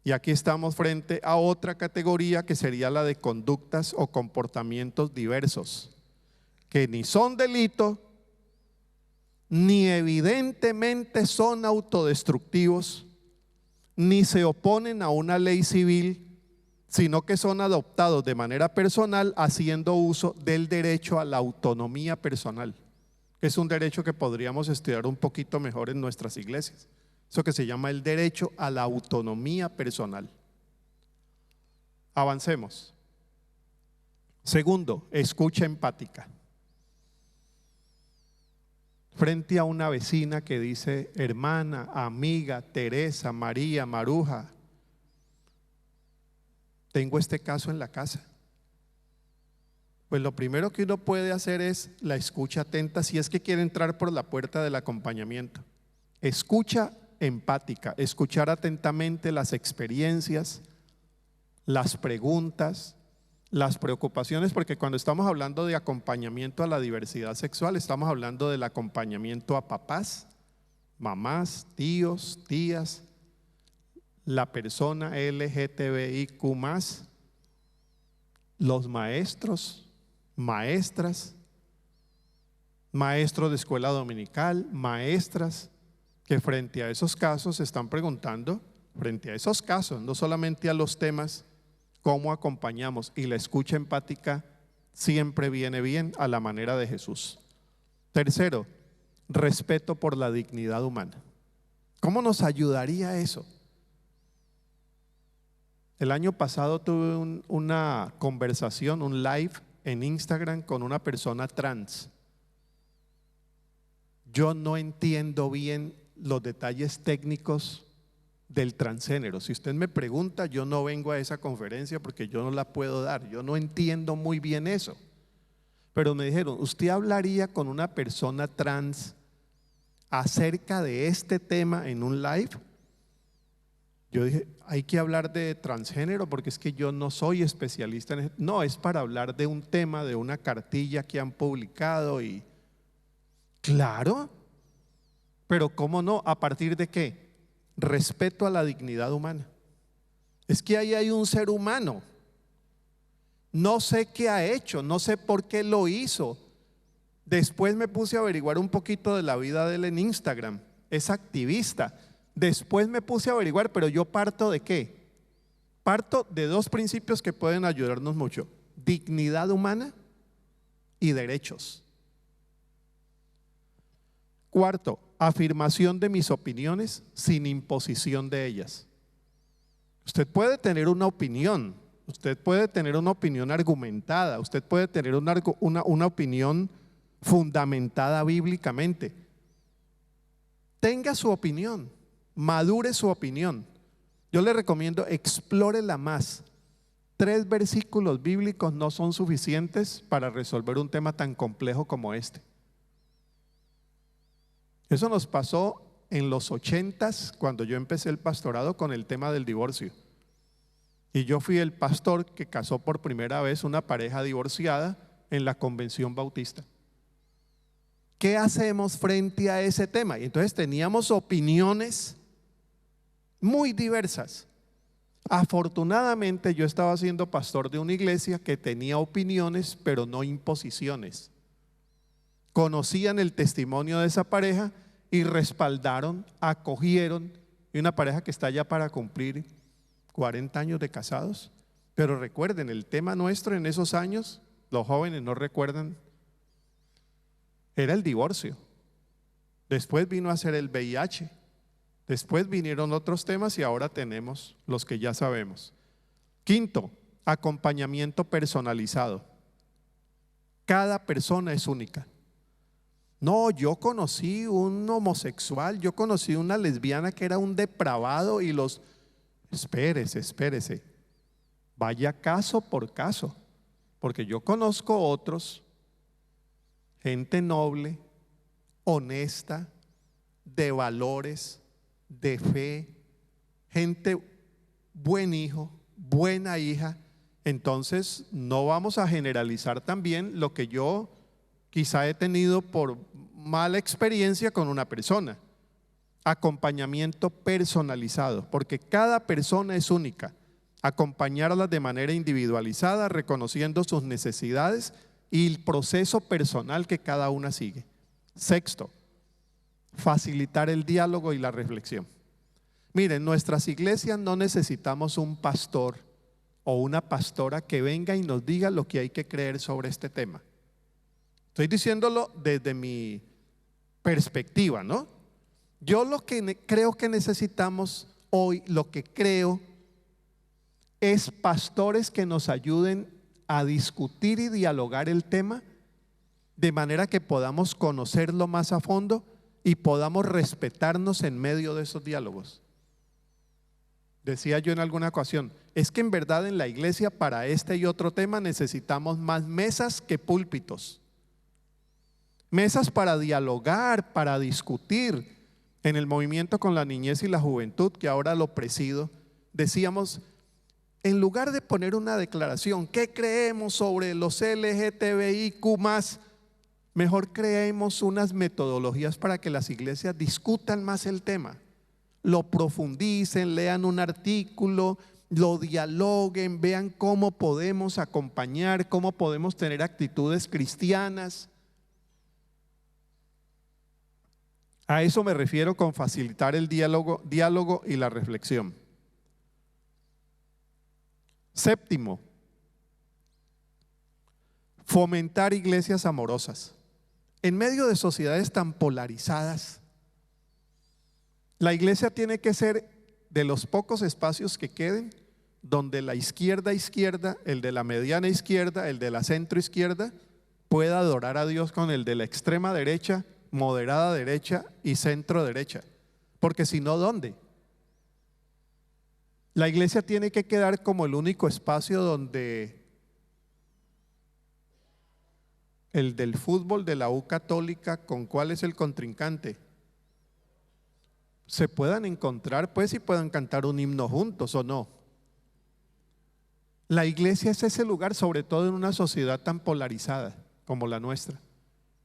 Y aquí estamos frente a otra categoría que sería la de conductas o comportamientos diversos, que ni son delito, ni evidentemente son autodestructivos, ni se oponen a una ley civil, sino que son adoptados de manera personal haciendo uso del derecho a la autonomía personal. Es un derecho que podríamos estudiar un poquito mejor en nuestras iglesias. Eso que se llama el derecho a la autonomía personal. Avancemos. Segundo, escucha empática. Frente a una vecina que dice: hermana, amiga, Teresa, María, Maruja, tengo este caso en la casa. Pues lo primero que uno puede hacer es la escucha atenta si es que quiere entrar por la puerta del acompañamiento. Escucha empática, escuchar atentamente las experiencias, las preguntas, las preocupaciones, porque cuando estamos hablando de acompañamiento a la diversidad sexual, estamos hablando del acompañamiento a papás, mamás, tíos, tías, la persona LGTBIQ+, los maestros, maestras, maestros de escuela dominical, maestras, que frente a esos casos se están preguntando, frente a esos casos, no solamente a los temas, cómo acompañamos. Y la escucha empática siempre viene bien a la manera de Jesús. Tercero, respeto por la dignidad humana. ¿Cómo nos ayudaría eso? El año pasado tuve una conversación, un live en Instagram con una persona trans. Yo no entiendo bien los detalles técnicos del transgénero. Si usted me pregunta, yo no vengo a esa conferencia porque yo no la puedo dar. Yo no entiendo muy bien eso. Pero me dijeron: ¿usted hablaría con una persona trans acerca de este tema en un live? Yo dije: hay que hablar de transgénero porque es que yo no soy especialista en eso. No, es para hablar de un tema, de una cartilla que han publicado. Y claro, pero ¿cómo no? ¿A partir de qué? Respeto a la dignidad humana. Es que ahí hay un ser humano. No sé qué ha hecho, no sé por qué lo hizo. Después me puse a averiguar un poquito de la vida de él en Instagram. Es activista. Después me puse a averiguar, pero yo parto ¿de qué? Parto de dos principios que pueden ayudarnos mucho: dignidad humana y derechos. Cuarto, afirmación de mis opiniones sin imposición de ellas. Usted puede tener una opinión, usted puede tener una opinión argumentada, usted puede tener una opinión fundamentada bíblicamente. Tenga su opinión, madure su opinión. Yo le recomiendo, explórela más. 3 versículos bíblicos no son suficientes para resolver un tema tan complejo como este. Eso nos pasó en los 80s, cuando yo empecé el pastorado con el tema del divorcio. Y yo fui el pastor que casó por primera vez una pareja divorciada en la Convención Bautista. ¿Qué hacemos frente a ese tema? Y entonces teníamos opiniones muy diversas. Afortunadamente yo estaba siendo pastor de una iglesia que tenía opiniones, pero no imposiciones. Conocían el testimonio de esa pareja y respaldaron, acogieron. Y una pareja que está ya para cumplir 40 años de casados. Pero recuerden, el tema nuestro en esos años, los jóvenes no recuerdan, era el divorcio. Después vino a ser el VIH. Después vinieron otros temas y ahora tenemos los que ya sabemos. Quinto, acompañamiento personalizado. Cada persona es única. No, yo conocí un homosexual, yo conocí una lesbiana que era un depravado y los... Espérese. Vaya caso por caso, porque yo conozco otros, gente noble, honesta, de valores, de fe, gente buen hijo, buena hija. Entonces no vamos a generalizar también lo que yo quizá he tenido por mala experiencia con una persona. Acompañamiento personalizado, porque cada persona es única. Acompañarlas de manera individualizada, reconociendo sus necesidades y el proceso personal que cada una sigue. Sexto, facilitar el diálogo y la reflexión. Miren, en nuestras iglesias no necesitamos un pastor o una pastora que venga y nos diga lo que hay que creer sobre este tema. Estoy diciéndolo desde mi perspectiva, ¿no? Yo lo que creo que necesitamos hoy, lo que creo es pastores que nos ayuden a discutir y dialogar el tema de manera que podamos conocerlo más a fondo y podamos respetarnos en medio de esos diálogos. Decía yo en alguna ocasión, es que en verdad en la iglesia para este y otro tema necesitamos más mesas que púlpitos. Mesas para dialogar, para discutir. En el movimiento con la niñez y la juventud, que ahora lo presido, decíamos, en lugar de poner una declaración, ¿qué creemos sobre los LGTBIQ+? Mejor creemos unas metodologías para que las iglesias discutan más el tema, lo profundicen, lean un artículo, lo dialoguen, vean cómo podemos acompañar, cómo podemos tener actitudes cristianas. A eso me refiero con facilitar el diálogo y la reflexión. Séptimo, fomentar iglesias amorosas. En medio de sociedades tan polarizadas, la iglesia tiene que ser de los pocos espacios que queden donde la izquierda, el de la mediana izquierda, el de la centro izquierda pueda adorar a Dios con el de la extrema derecha, moderada derecha y centro derecha. Porque si no, ¿dónde? La iglesia tiene que quedar como el único espacio donde el del fútbol de la U Católica, ¿con cuál es el contrincante? Se puedan encontrar pues y puedan cantar un himno juntos o no. La iglesia es ese lugar, sobre todo en una sociedad tan polarizada como la nuestra,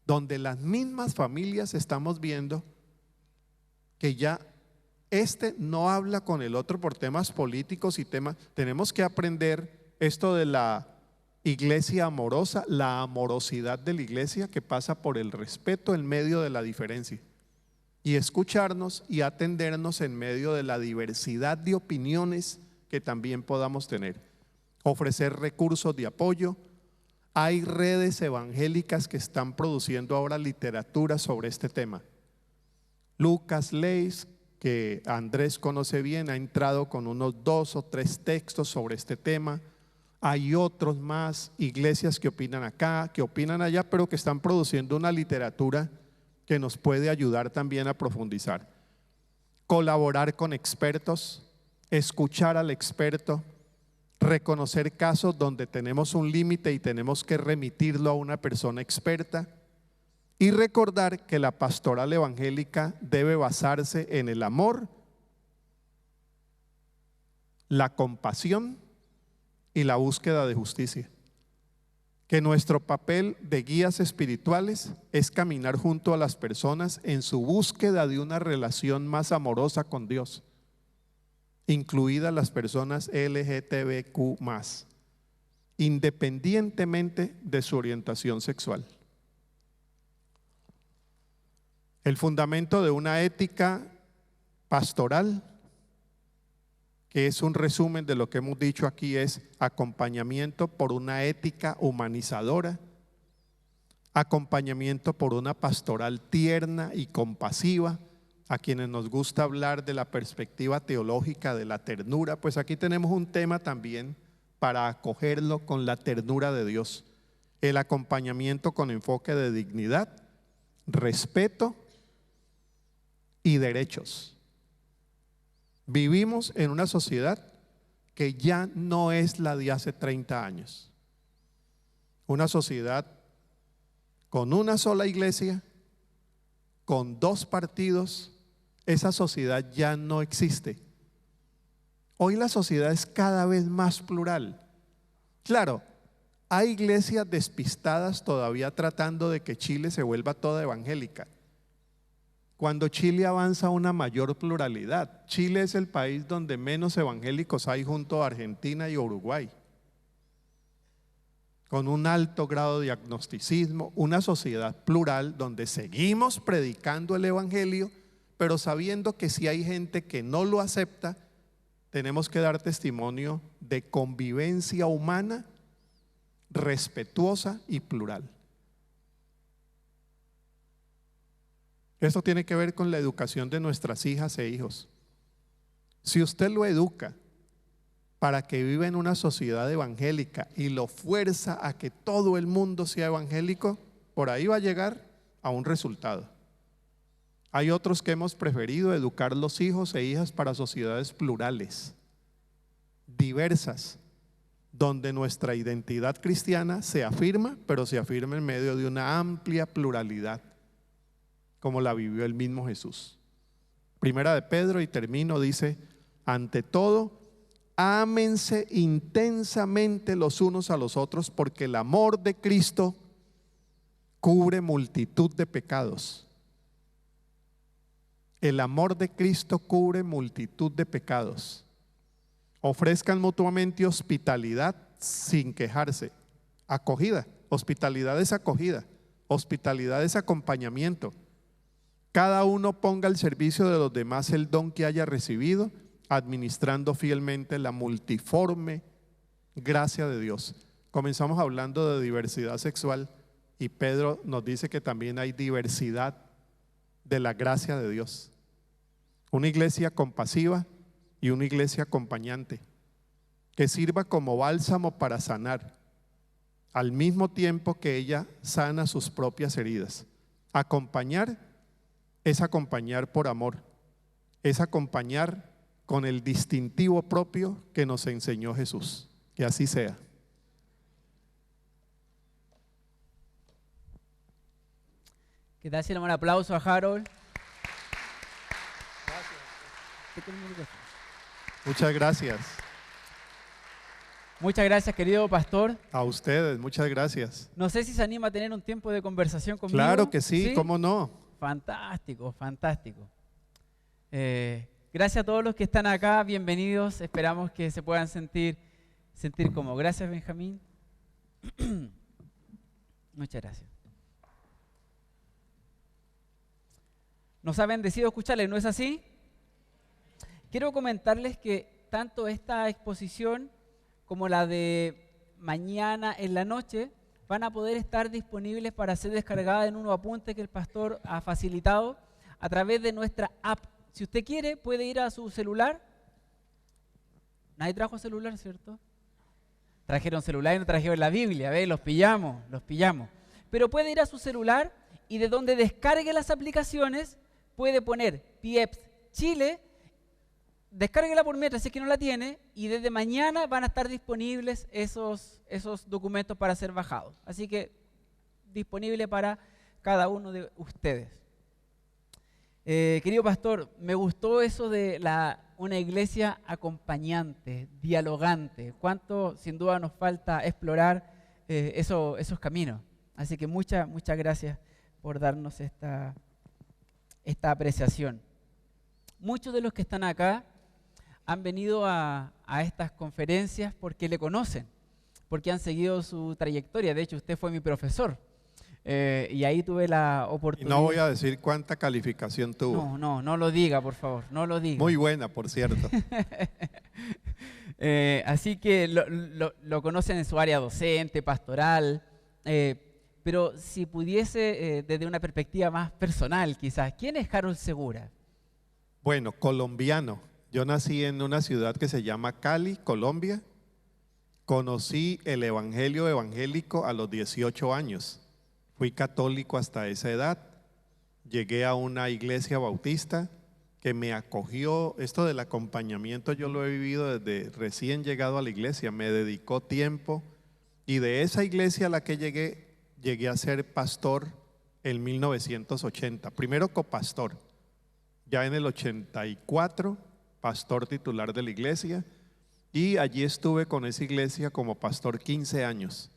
donde las mismas familias estamos viendo que ya Este no habla con el otro por temas políticos y temas. Tenemos que aprender esto de la iglesia amorosa, la amorosidad de la iglesia que pasa por el respeto en medio de la diferencia. Y escucharnos y atendernos en medio de la diversidad de opiniones que también podamos tener. Ofrecer recursos de apoyo. Hay redes evangélicas que están produciendo ahora literatura sobre este tema. Lucas Leis, que Andrés conoce bien, ha entrado con unos 2 o 3 textos sobre este tema. Hay otros más, iglesias que opinan acá, que opinan allá, pero que están produciendo una literatura que nos puede ayudar también a profundizar. Colaborar con expertos, escuchar al experto, reconocer casos donde tenemos un límite y tenemos que remitirlo a una persona experta. Y recordar que la pastoral evangélica debe basarse en el amor, la compasión y la búsqueda de justicia. Que nuestro papel de guías espirituales es caminar junto a las personas en su búsqueda de una relación más amorosa con Dios, incluidas las personas LGTBQ+, independientemente de su orientación sexual. El fundamento de una ética pastoral, que es un resumen de lo que hemos dicho aquí, es acompañamiento por una ética humanizadora, acompañamiento por una pastoral tierna y compasiva. A quienes nos gusta hablar de la perspectiva teológica de la ternura, pues aquí tenemos un tema también para acogerlo con la ternura de Dios. El acompañamiento con enfoque de dignidad, respeto y derechos. Vivimos en una sociedad que ya no es la de hace 30 años. Una sociedad con una sola iglesia, con 2 partidos. Esa sociedad ya no existe. Hoy la sociedad es cada vez más plural. Claro, hay iglesias despistadas todavía tratando de que Chile se vuelva toda evangélica. Cuando Chile avanza a una mayor pluralidad. Chile es el país donde menos evangélicos hay junto a Argentina y Uruguay. Con un alto grado de agnosticismo, una sociedad plural donde seguimos predicando el evangelio, pero sabiendo que si hay gente que no lo acepta, tenemos que dar testimonio de convivencia humana, respetuosa y plural. Esto tiene que ver con la educación de nuestras hijas e hijos. Si usted lo educa para que viva en una sociedad evangélica y lo fuerza a que todo el mundo sea evangélico, por ahí va a llegar a un resultado. Hay otros que hemos preferido educar los hijos e hijas para sociedades plurales, diversas, donde nuestra identidad cristiana se afirma, pero se afirma en medio de una amplia pluralidad, como la vivió el mismo Jesús. Primera de Pedro, y termino, dice: ante todo, ámense intensamente los unos a los otros, porque el amor de Cristo cubre multitud de pecados. El amor de Cristo cubre multitud de pecados. Ofrezcan mutuamente hospitalidad sin quejarse. Acogida, hospitalidad es acogida, hospitalidad es acompañamiento. Cada uno ponga al servicio de los demás el don que haya recibido, administrando fielmente la multiforme gracia de Dios. Comenzamos hablando de diversidad sexual y Pedro nos dice que también hay diversidad de la gracia de Dios. Una iglesia compasiva y una iglesia acompañante, que sirva como bálsamo para sanar, al mismo tiempo que ella sana sus propias heridas. Acompañar es acompañar por amor, es acompañar con el distintivo propio que nos enseñó Jesús. Que así sea. Que te un aplauso a Harold. Muchas gracias. Muchas gracias, querido pastor. A ustedes, muchas gracias. No sé si se anima a tener un tiempo de conversación conmigo. Claro que sí, ¿cómo no? Fantástico, fantástico. gracias a todos los que están acá, bienvenidos. Esperamos que se puedan sentir cómodos. Gracias, Benjamín. Muchas gracias. Nos ha bendecido escucharles, ¿no es así? Quiero comentarles que tanto esta exposición como la de mañana en la noche van a poder estar disponibles para ser descargadas en unos apuntes que el pastor ha facilitado a través de nuestra app. Si usted quiere, puede ir a su celular. Nadie trajo celular, ¿cierto? Trajeron celular y no trajeron la Biblia, ¿ves? Los pillamos. Pero puede ir a su celular y de donde descargue las aplicaciones puede poner PIEPS Chile, descárguela por mientras si es que no la tiene, y desde mañana van a estar disponibles esos documentos para ser bajados. Así que disponible para cada uno de ustedes. Querido pastor, me gustó eso de una iglesia acompañante, dialogante. Cuánto sin duda nos falta explorar esos caminos. Así que muchas gracias por darnos esta apreciación. Muchos de los que están acá han venido a estas conferencias porque le conocen, porque han seguido su trayectoria. De hecho, usted fue mi profesor y ahí tuve la oportunidad. Y no voy a decir cuánta calificación tuvo. No lo diga, por favor, no lo diga. Muy buena, por cierto. Así que lo conocen en su área docente, pastoral, pero si pudiese, desde una perspectiva más personal quizás, ¿quién es Harold Segura? Bueno, colombiano. Yo nací en una ciudad que se llama Cali, Colombia. Conocí el evangelio evangélico a los 18 años. Fui católico hasta esa edad. Llegué a una iglesia bautista que me acogió. Esto del acompañamiento yo lo he vivido desde recién llegado a la iglesia. Me dedicó tiempo y de esa iglesia a la que llegué a ser pastor en 1980. Primero copastor. Ya en el 84, pastor titular de la iglesia, y allí estuve con esa iglesia como pastor 15 años.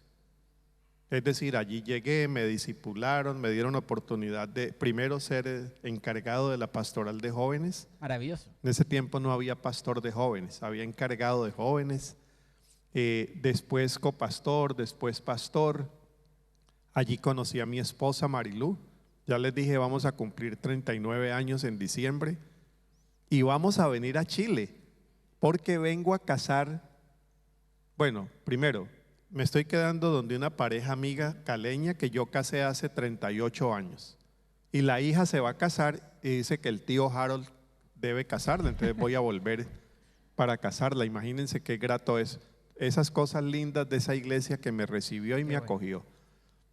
Es decir, allí llegué, me discipularon, me dieron oportunidad de primero ser encargado de la pastoral de jóvenes. Maravilloso. En ese tiempo no había pastor de jóvenes, había encargado de jóvenes, después copastor, después pastor. Allí conocí a mi esposa Marilú. Ya les dije, vamos a cumplir 39 años en diciembre y vamos a venir a Chile porque vengo a casar. Bueno, primero, me estoy quedando donde una pareja amiga caleña que yo casé hace 38 años y la hija se va a casar y dice que el tío Harold debe casarla, entonces voy a volver para casarla. Imagínense qué grato es. Esas cosas lindas de esa iglesia que me recibió y me acogió.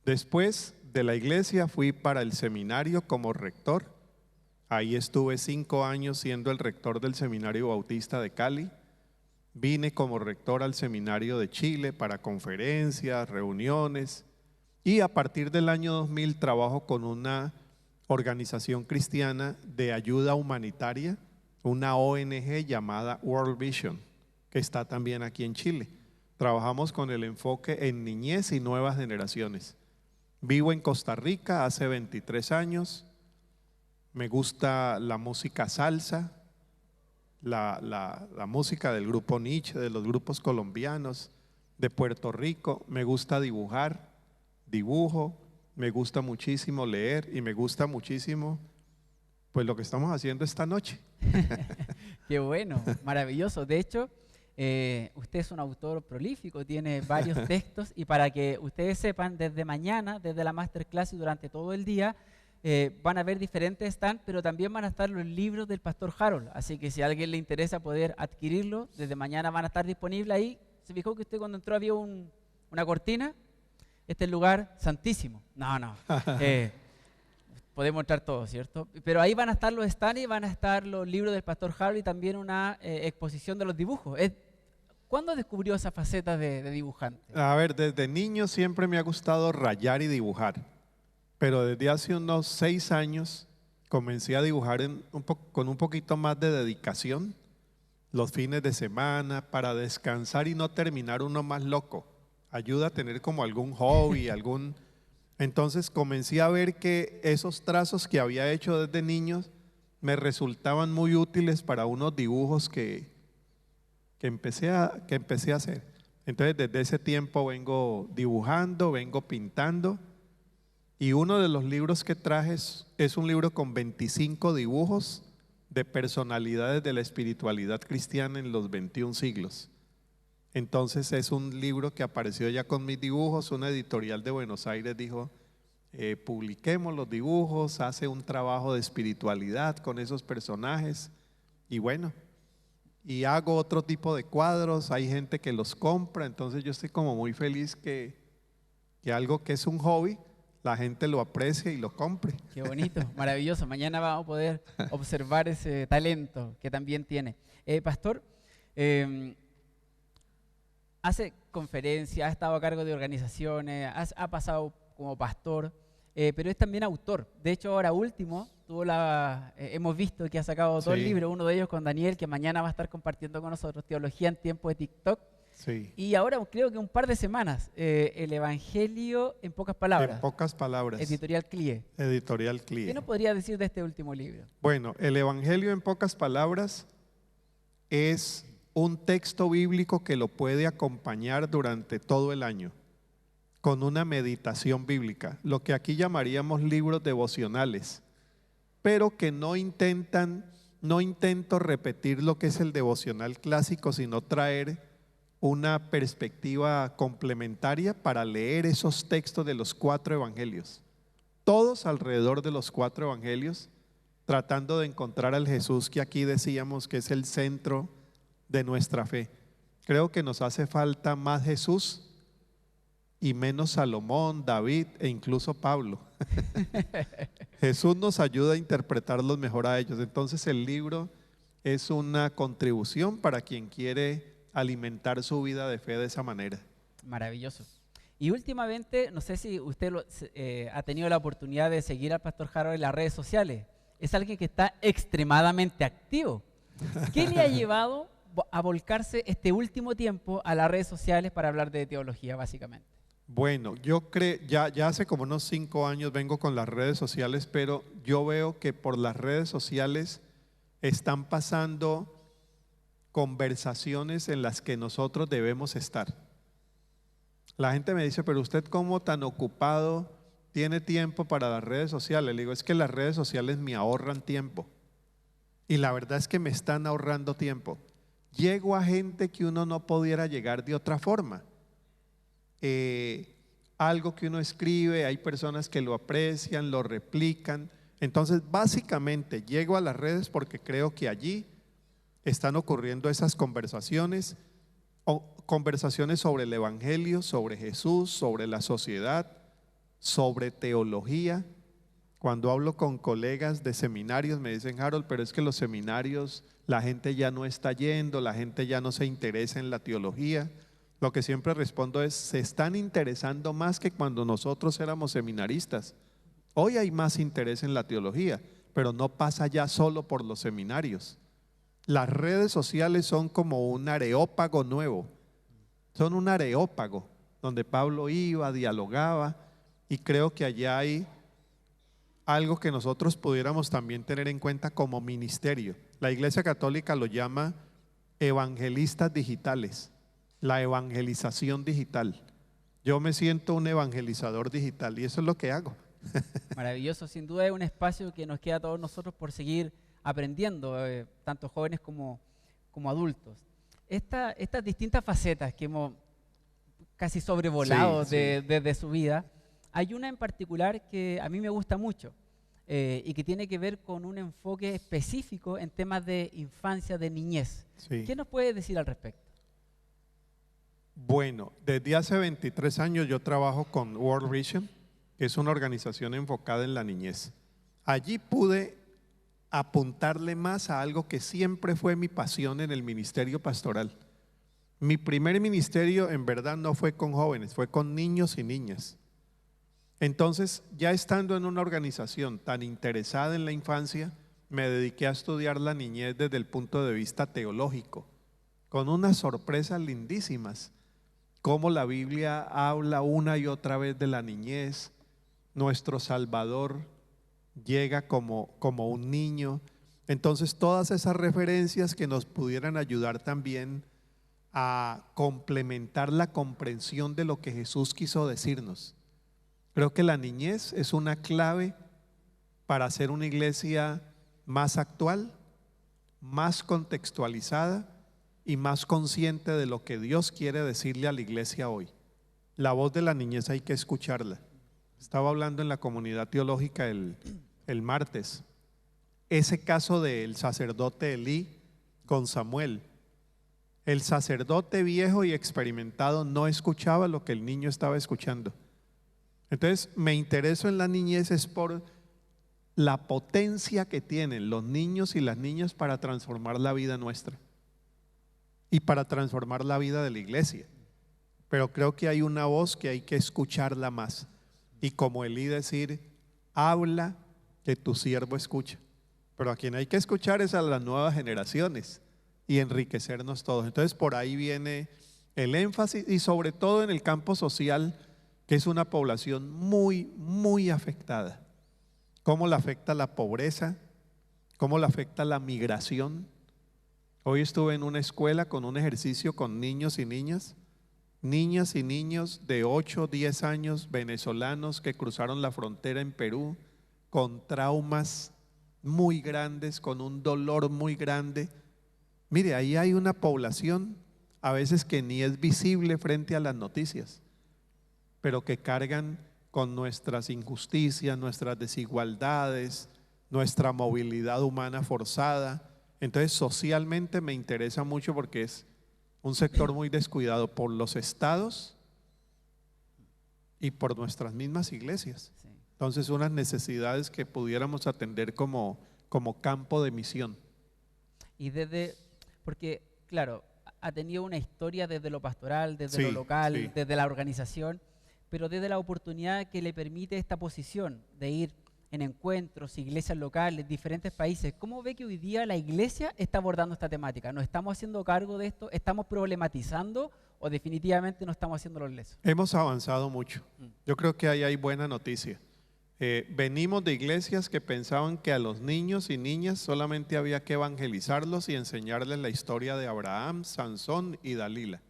Después de la iglesia fui para el seminario como rector. Ahí estuve 5 años siendo el rector del Seminario Bautista de Cali. Vine como rector al Seminario de Chile para conferencias, reuniones, y a partir del año 2000 trabajo con una organización cristiana de ayuda humanitaria, una ONG llamada World Vision, que está también aquí en Chile. Trabajamos con el enfoque en niñez y nuevas generaciones. Vivo en Costa Rica hace 23 años. Me gusta la música salsa, la música del grupo Nietzsche, de los grupos colombianos, de Puerto Rico. Me gusta dibujo, me gusta muchísimo leer y me gusta muchísimo pues lo que estamos haciendo esta noche. Qué bueno, maravilloso. De hecho, usted es un autor prolífico, tiene varios textos, y para que ustedes sepan, desde mañana, desde la masterclass y durante todo el día, van a ver diferentes stands, pero también van a estar los libros del pastor Harold. Así que si a alguien le interesa poder adquirirlo, desde mañana van a estar disponibles ahí. ¿Se fijó que usted cuando entró había una cortina? Este es el lugar santísimo. No. Podemos entrar todos, ¿cierto? Pero ahí van a estar los stands y van a estar los libros del pastor Harold y también una exposición de los dibujos. ¿Cuándo descubrió esa faceta de dibujante? A ver, desde niño siempre me ha gustado rayar y dibujar, pero desde hace unos 6 años comencé a dibujar con un poquito más de dedicación los fines de semana para descansar y no terminar uno más loco. Ayuda a tener como algún hobby, Entonces comencé a ver que esos trazos que había hecho desde niños me resultaban muy útiles para unos dibujos que empecé a hacer. Entonces desde ese tiempo vengo dibujando, vengo pintando, y uno de los libros que traje es un libro con 25 dibujos de personalidades de la espiritualidad cristiana en los 21 siglos. Entonces es un libro que apareció ya con mis dibujos. Una editorial de Buenos Aires dijo, publiquemos los dibujos, hace un trabajo de espiritualidad con esos personajes, y bueno, y hago otro tipo de cuadros, hay gente que los compra. Entonces yo estoy como muy feliz que algo que es un hobby, la gente lo aprecie y lo compre. Qué bonito, maravilloso. Mañana vamos a poder observar ese talento que también tiene. Pastor, hace conferencias, ha estado a cargo de organizaciones, ha pasado como pastor, pero es también autor. De hecho, ahora último, hemos visto que ha sacado dos libros, uno de ellos con Daniel, que mañana va a estar compartiendo con nosotros, Teología en tiempo de TikTok. Sí. Y ahora creo que un par de semanas, el Evangelio en pocas palabras. En pocas palabras. Editorial CLIE. Editorial CLIE. ¿Qué nos podría decir de este último libro? Bueno, el Evangelio en pocas palabras es un texto bíblico que lo puede acompañar durante todo el año con una meditación bíblica, lo que aquí llamaríamos libros devocionales, pero que no intento repetir lo que es el devocional clásico, sino traer una perspectiva complementaria para leer esos textos de los 4 evangelios, todos alrededor de los 4 evangelios, tratando de encontrar al Jesús que aquí decíamos que es el centro de nuestra fe. Creo que nos hace falta más Jesús y menos Salomón, David e incluso Pablo. Jesús nos ayuda a interpretarlos mejor a ellos. Entonces el libro es una contribución para quien quiere alimentar su vida de fe de esa manera. Maravilloso. Y últimamente, no sé si usted ha tenido la oportunidad de seguir al Pastor Harold en las redes sociales. Es alguien que está extremadamente activo. ¿Qué le ha llevado a volcarse este último tiempo a las redes sociales para hablar de teología, básicamente? Bueno, yo creo, ya hace como unos 5 años vengo con las redes sociales, pero yo veo que por las redes sociales están pasando conversaciones en las que nosotros debemos estar. La gente me dice, pero usted cómo tan ocupado tiene tiempo para las redes sociales. Le digo, es que las redes sociales me ahorran tiempo, y la verdad es que me están ahorrando tiempo. Llego a gente que uno no pudiera llegar de otra forma. Algo que uno escribe, hay personas que lo aprecian, lo replican. Entonces básicamente llego a las redes porque creo que allí están ocurriendo esas conversaciones, o conversaciones sobre el Evangelio, sobre Jesús, sobre la sociedad, sobre teología. Cuando hablo con colegas de seminarios me dicen, Harold, pero es que los seminarios la gente ya no está yendo, la gente ya no se interesa en la teología. Lo que siempre respondo es, se están interesando más que cuando nosotros éramos seminaristas. Hoy hay más interés en la teología, pero no pasa ya solo por los seminarios. Las redes sociales son como un areópago nuevo, son un areópago donde Pablo iba, dialogaba, y creo que allá hay algo que nosotros pudiéramos también tener en cuenta como ministerio. La Iglesia Católica lo llama evangelistas digitales, la evangelización digital. Yo me siento un evangelizador digital y eso es lo que hago. Maravilloso, sin duda es un espacio que nos queda a todos nosotros por seguir aprendiendo, tanto jóvenes como adultos. Estas distintas facetas que hemos casi sobrevolado desde su vida, hay una en particular que a mí me gusta mucho y que tiene que ver con un enfoque específico en temas de infancia, de niñez. Sí. ¿Qué nos puede decir al respecto? Bueno, desde hace 23 años yo trabajo con World Vision, que es una organización enfocada en la niñez. Allí pude apuntarle más a algo que siempre fue mi pasión en el ministerio pastoral. Mi primer ministerio en verdad no fue con jóvenes, fue con niños y niñas. Entonces, ya estando en una organización tan interesada en la infancia, me dediqué a estudiar la niñez desde el punto de vista teológico, con unas sorpresas lindísimas, cómo la Biblia habla una y otra vez de la niñez. Nuestro Salvador llega como un niño, Entonces, todas esas referencias que nos pudieran ayudar también a complementar la comprensión de lo que Jesús quiso decirnos. Creo que la niñez es una clave para hacer una iglesia más actual, más contextualizada y más consciente de lo que Dios quiere decirle a la iglesia hoy. La voz de la niñez hay que escucharla. Estaba hablando en la comunidad teológica el martes. Ese caso del sacerdote Elí con Samuel. El sacerdote viejo y experimentado no escuchaba lo que el niño estaba escuchando. Entonces, me intereso en la niñez es por la potencia que tienen los niños y las niñas para transformar la vida nuestra y para transformar la vida de la iglesia. Pero creo que hay una voz que hay que escucharla más. Y como Elí decir, habla que tu siervo escucha. Pero a quien hay que escuchar es a las nuevas generaciones y enriquecernos todos. Entonces por ahí viene el énfasis y sobre todo en el campo social, que es una población muy, muy afectada. ¿Cómo la afecta la pobreza? ¿Cómo la afecta la migración? Hoy estuve en una escuela con un ejercicio con niños y niñas de 8, 10 años venezolanos que cruzaron la frontera en Perú con traumas muy grandes, con un dolor muy grande. Mire, ahí hay una población a veces que ni es visible frente a las noticias, pero que cargan con nuestras injusticias, nuestras desigualdades, nuestra movilidad humana forzada. Entonces socialmente me interesa mucho porque es un sector muy descuidado por los estados y por nuestras mismas iglesias. Entonces unas necesidades que pudiéramos atender como campo de misión. Y porque claro, ha tenido una historia desde lo pastoral, desde lo local, desde la organización, pero desde la oportunidad que le permite esta posición de ir en encuentros, iglesias locales, diferentes países. ¿Cómo ve que hoy día la iglesia está abordando esta temática? ¿Nos estamos haciendo cargo de esto? ¿Estamos problematizando o definitivamente no estamos haciendo los lesos? Hemos avanzado mucho. Yo creo que ahí hay buena noticia. Venimos de iglesias que pensaban que a los niños y niñas solamente había que evangelizarlos y enseñarles la historia de Abraham, Sansón y Dalila.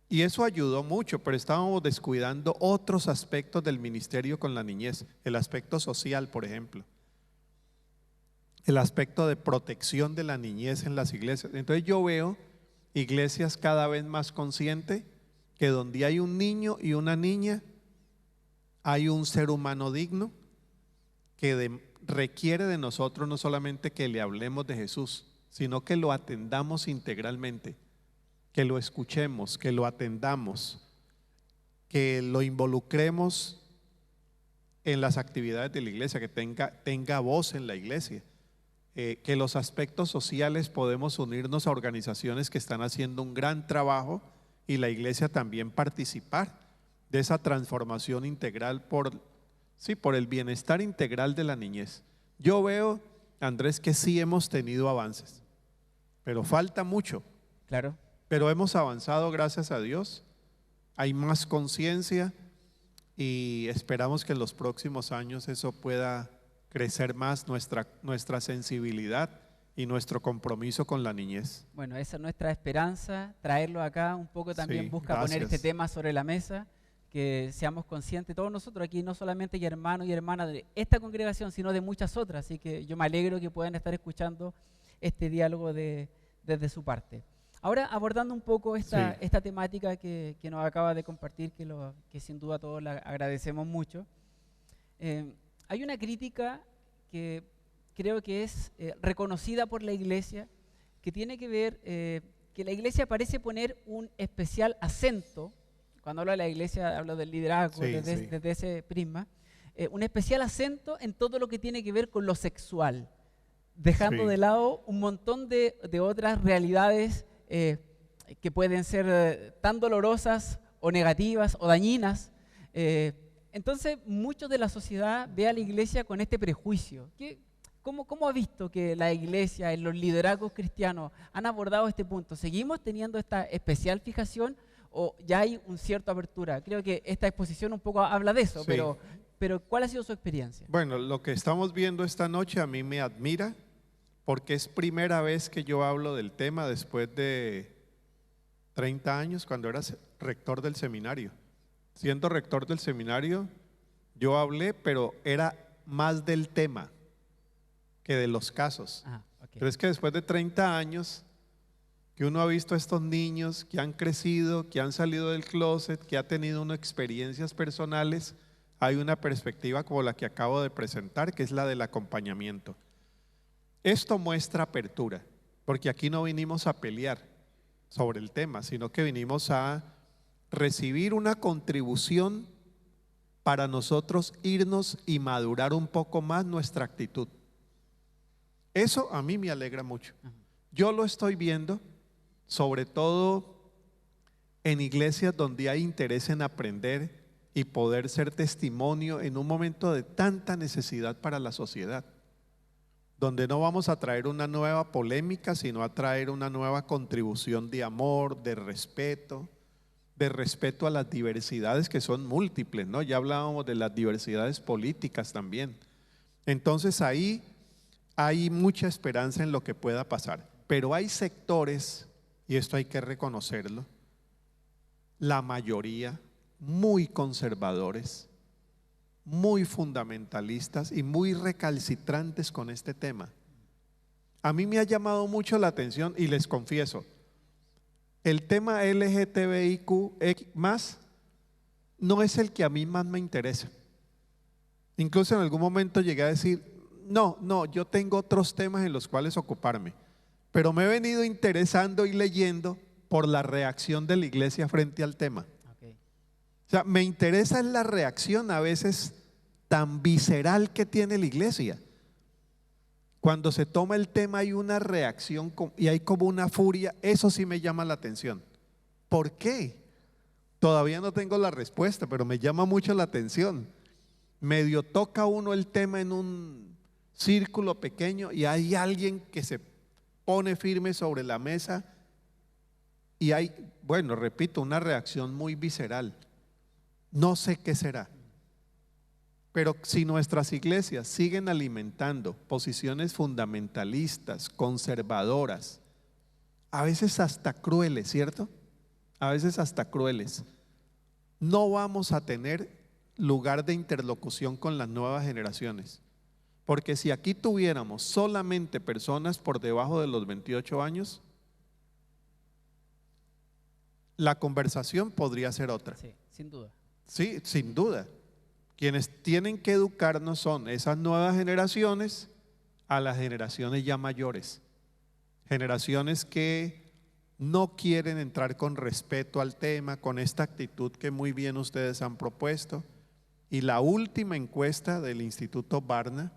Y eso ayudó mucho, pero estábamos descuidando otros aspectos del ministerio con la niñez, el aspecto social, por ejemplo, el aspecto de protección de la niñez en las iglesias. Entonces yo veo iglesias cada vez más conscientes que donde hay un niño y una niña, hay un ser humano digno que requiere de nosotros no solamente que le hablemos de Jesús, sino que lo atendamos integralmente. Que lo escuchemos, que lo atendamos, que lo involucremos en las actividades de la iglesia, que tenga voz en la iglesia, que los aspectos sociales podemos unirnos a organizaciones que están haciendo un gran trabajo y la iglesia también participar de esa transformación integral por el bienestar integral de la niñez. Yo veo, Andrés, que sí hemos tenido avances, pero falta mucho. Claro. Pero hemos avanzado, gracias a Dios. Hay más conciencia y esperamos que en los próximos años eso pueda crecer más, nuestra sensibilidad y nuestro compromiso con la niñez. Bueno, esa es nuestra esperanza, traerlo acá un poco también busca poner este tema sobre la mesa, que seamos conscientes, todos nosotros aquí, no solamente hermanos y hermanas de esta congregación, sino de muchas otras. Así que yo me alegro que puedan estar escuchando este diálogo desde su parte. Ahora, abordando un poco esta temática que nos acaba de compartir, que sin duda todos la agradecemos mucho, hay una crítica que creo que es reconocida por la iglesia, que tiene que ver que la iglesia parece poner un especial acento, cuando hablo de la iglesia hablo del liderazgo desde ese prisma, un especial acento en todo lo que tiene que ver con lo sexual, dejando de lado un montón de otras realidades que pueden ser tan dolorosas o negativas o dañinas. Entonces, muchos de la sociedad ve a la iglesia con este prejuicio. ¿Cómo ha visto que la iglesia, en los liderazgos cristianos, han abordado este punto? ¿Seguimos teniendo esta especial fijación o ya hay una cierta apertura? Creo que esta exposición un poco habla de eso, pero ¿cuál ha sido su experiencia? Bueno, lo que estamos viendo esta noche a mí me admira porque es primera vez que yo hablo del tema después de 30 años, cuando era rector del seminario. Siendo rector del seminario, yo hablé, pero era más del tema que de los casos. Okay. Pero es que después de 30 años, que uno ha visto a estos niños que han crecido, que han salido del closet, que ha tenido unas experiencias personales, hay una perspectiva como la que acabo de presentar, que es la del acompañamiento. Esto muestra apertura, porque aquí no vinimos a pelear sobre el tema, sino que vinimos a recibir una contribución para nosotros irnos y madurar un poco más nuestra actitud. Eso a mí me alegra mucho. Yo lo estoy viendo, sobre todo en iglesias donde hay interés en aprender y poder ser testimonio en un momento de tanta necesidad para la sociedad, donde no vamos a traer una nueva polémica, sino a traer una nueva contribución de amor, de respeto a las diversidades que son múltiples, ¿no? Ya hablábamos de las diversidades políticas también. Entonces ahí hay mucha esperanza en lo que pueda pasar, pero hay sectores, y esto hay que reconocerlo, la mayoría muy conservadores, muy fundamentalistas y muy recalcitrantes con este tema. A mí me ha llamado mucho la atención y les confieso, el tema LGTBIQ más no es el que a mí más me interesa. Incluso en algún momento llegué a decir, no, yo tengo otros temas en los cuales ocuparme, pero me he venido interesando y leyendo por la reacción de la iglesia frente al tema. O sea, me interesa la reacción a veces tan visceral que tiene la iglesia. Cuando se toma el tema hay una reacción y hay como una furia, eso sí me llama la atención. ¿Por qué? Todavía no tengo la respuesta, pero me llama mucho la atención. Medio toca uno el tema en un círculo pequeño y hay alguien que se pone firme sobre la mesa y hay, bueno, repito, una reacción muy visceral. No sé qué será, pero si nuestras iglesias siguen alimentando posiciones fundamentalistas, conservadoras, a veces hasta crueles, ¿cierto? A veces hasta crueles, no vamos a tener lugar de interlocución con las nuevas generaciones. Porque si aquí tuviéramos solamente personas por debajo de los 28 años, la conversación podría ser otra. Sí, sin duda. Sí, sin duda. Quienes tienen que educarnos son esas nuevas generaciones a las generaciones ya mayores. Generaciones que no quieren entrar con respeto al tema, con esta actitud que muy bien ustedes han propuesto. Y la última encuesta del Instituto Barna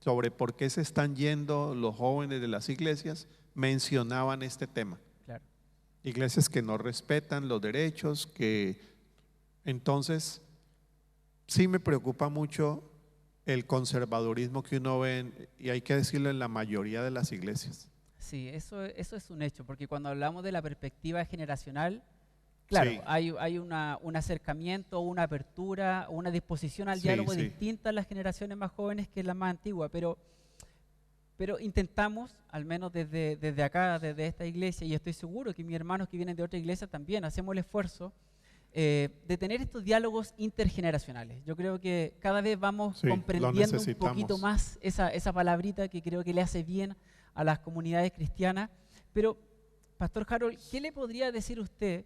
sobre por qué se están yendo los jóvenes de las iglesias mencionaban este tema. Claro. Iglesias que no respetan los derechos, que entonces sí me preocupa mucho el conservadurismo que uno ve, y hay que decirlo, en la mayoría de las iglesias. Sí, eso es un hecho, porque cuando hablamos de la perspectiva generacional, claro, sí, hay un acercamiento, una apertura, una disposición al diálogo distinta en las generaciones más jóvenes que en las más antiguas, pero intentamos, al menos desde acá, desde esta iglesia, y estoy seguro que mis hermanos que vienen de otra iglesia también, hacemos el esfuerzo de tener estos diálogos intergeneracionales. Yo creo que cada vez vamos comprendiendo un poquito más esa palabrita que creo que le hace bien a las comunidades cristianas. Pero, Pastor Harold, ¿qué le podría decir usted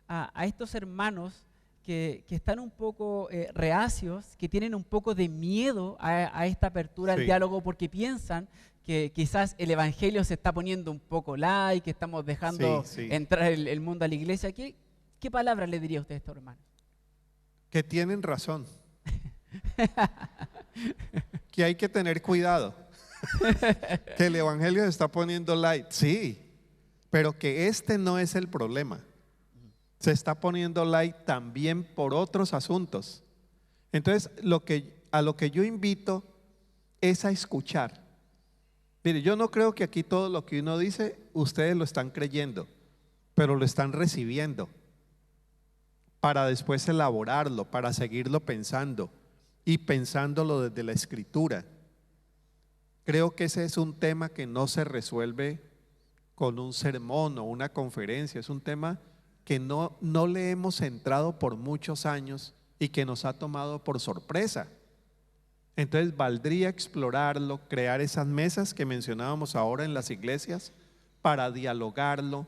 a estos hermanos que están un poco reacios, que tienen un poco de miedo a esta apertura al diálogo porque piensan que quizás el evangelio se está poniendo un poco light, que estamos dejando entrar el mundo a la iglesia? ¿Qué palabras le diría usted a estos hermanos? Que tienen razón. Que hay que tener cuidado. Que el evangelio se está poniendo light, sí, pero que este no es el problema. Se está poniendo light también por otros asuntos. Entonces, a lo que yo invito es a escuchar. Mire, yo no creo que aquí todo lo que uno dice, ustedes lo están creyendo, pero lo están recibiendo para después elaborarlo, para seguirlo pensando y pensándolo desde la Escritura. Creo que ese es un tema que no se resuelve con un sermón o una conferencia, es un tema que no le hemos entrado por muchos años y que nos ha tomado por sorpresa. Entonces valdría explorarlo, crear esas mesas que mencionábamos ahora en las iglesias para dialogarlo,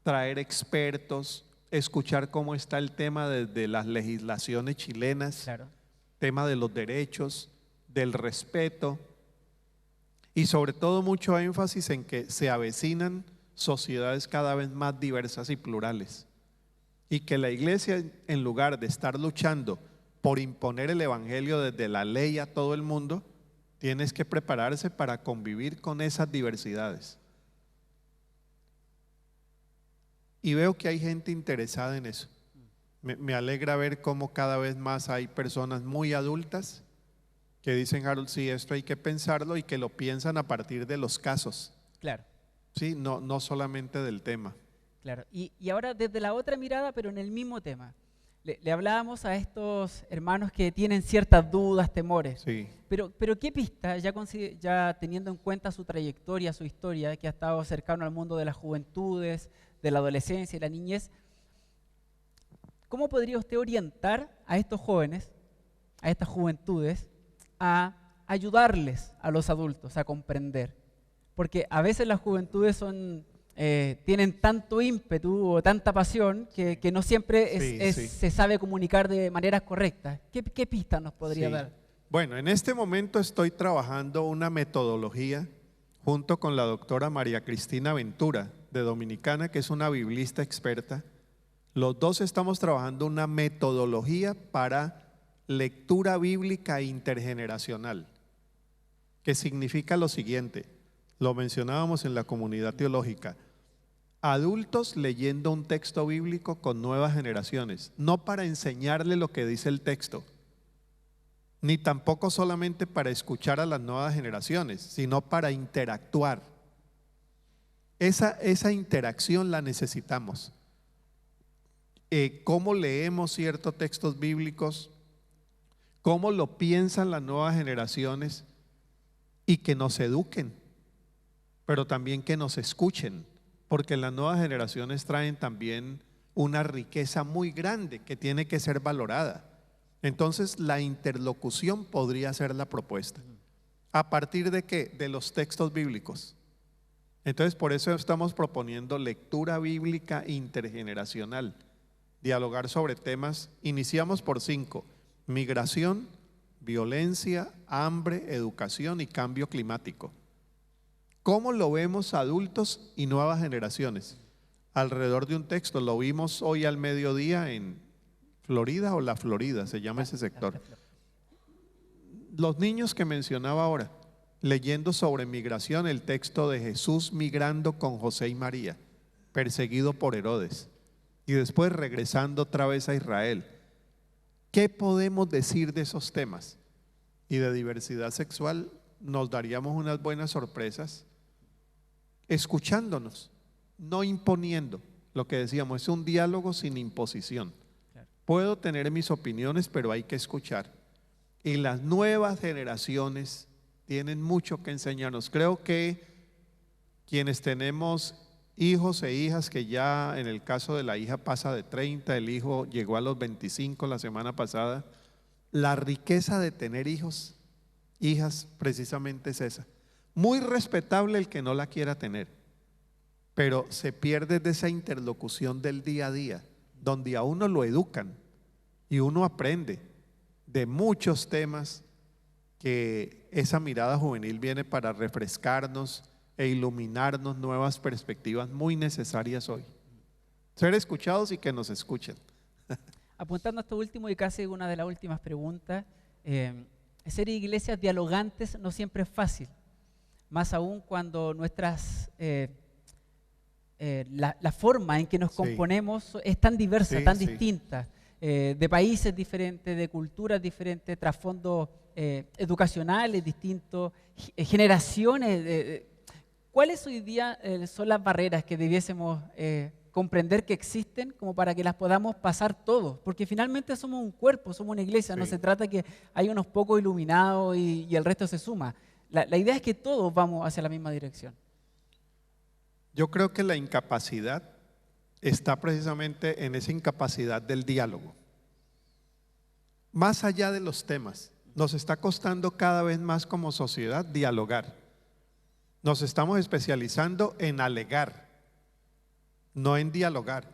traer expertos, escuchar cómo está el tema de las legislaciones chilenas, Claro. tema de los derechos, del respeto y sobre todo mucho énfasis en que se avecinan sociedades cada vez más diversas y plurales y que la iglesia, en lugar de estar luchando por imponer el evangelio desde la ley a todo el mundo, tienes que prepararse para convivir con esas diversidades. Y veo que hay gente interesada en eso. Me alegra ver cómo cada vez más hay personas muy adultas que dicen, Harold, sí, esto hay que pensarlo, y que lo piensan a partir de los casos. Claro. Sí, no solamente del tema. Claro. Y ahora desde la otra mirada, pero en el mismo tema. Le hablábamos a estos hermanos que tienen ciertas dudas, temores. Sí. Pero ¿qué pista, ya teniendo en cuenta su trayectoria, su historia, que ha estado cercano al mundo de las juventudes, de la adolescencia y la niñez, cómo podría usted orientar a estos jóvenes, a estas juventudes, a ayudarles a los adultos a comprender? Porque a veces las juventudes tienen tanto ímpetu o tanta pasión que no siempre se sabe comunicar de maneras correctas. ¿Qué pista nos podría dar? Bueno, en este momento estoy trabajando una metodología junto con la doctora María Cristina Ventura, de Dominicana, que es una biblista experta. Los dos estamos trabajando una metodología para lectura bíblica intergeneracional, que significa lo siguiente, lo mencionábamos en la comunidad teológica: adultos leyendo un texto bíblico con nuevas generaciones, no para enseñarle lo que dice el texto, ni tampoco solamente para escuchar a las nuevas generaciones, sino para interactuar. Esa interacción la necesitamos. ¿Cómo leemos ciertos textos bíblicos? ¿Cómo lo piensan las nuevas generaciones? Y que nos eduquen, pero también que nos escuchen, porque las nuevas generaciones traen también una riqueza muy grande que tiene que ser valorada. Entonces la interlocución podría ser la propuesta. ¿A partir de qué? De los textos bíblicos. Entonces por eso estamos proponiendo lectura bíblica intergeneracional, dialogar sobre temas. Iniciamos por 5: migración, violencia, hambre, educación y cambio climático. ¿Cómo lo vemos adultos y nuevas generaciones? Alrededor de un texto. Lo vimos hoy al mediodía en Florida, o La Florida se llama ese sector. Los niños que mencionaba ahora, leyendo sobre migración, el texto de Jesús migrando con José y María, perseguido por Herodes, y después regresando otra vez a Israel. ¿Qué podemos decir de esos temas? Y de diversidad sexual nos daríamos unas buenas sorpresas escuchándonos, no imponiendo. Lo que decíamos, es un diálogo sin imposición. Puedo tener mis opiniones, pero hay que escuchar. Y las nuevas generaciones tienen mucho que enseñarnos. Creo que quienes tenemos hijos e hijas, que ya en el caso de la hija pasa de 30, el hijo llegó a los 25 la semana pasada, la riqueza de tener hijos, hijas, precisamente es esa. Muy respetable el que no la quiera tener, pero se pierde de esa interlocución del día a día, donde a uno lo educan y uno aprende de muchos temas, que esa mirada juvenil viene para refrescarnos e iluminarnos nuevas perspectivas muy necesarias hoy. Ser escuchados y que nos escuchen. Apuntando a esto último y casi una de las últimas preguntas, ser iglesias dialogantes no siempre es fácil, más aún cuando la forma en que nos componemos es tan diversa, tan distinta, de países diferentes, de culturas diferentes, trasfondos educacionales distintos, generaciones. ¿Cuáles hoy día son las barreras que debiésemos comprender que existen como para que las podamos pasar todos? Porque finalmente somos un cuerpo, somos una iglesia, no se trata que hay unos pocos iluminados y el resto se suma. la idea es que todos vamos hacia la misma dirección. Yo creo que la incapacidad está precisamente en esa incapacidad del diálogo. Más allá de los temas, nos está costando cada vez más como sociedad dialogar. Nos estamos especializando en alegar, no en dialogar.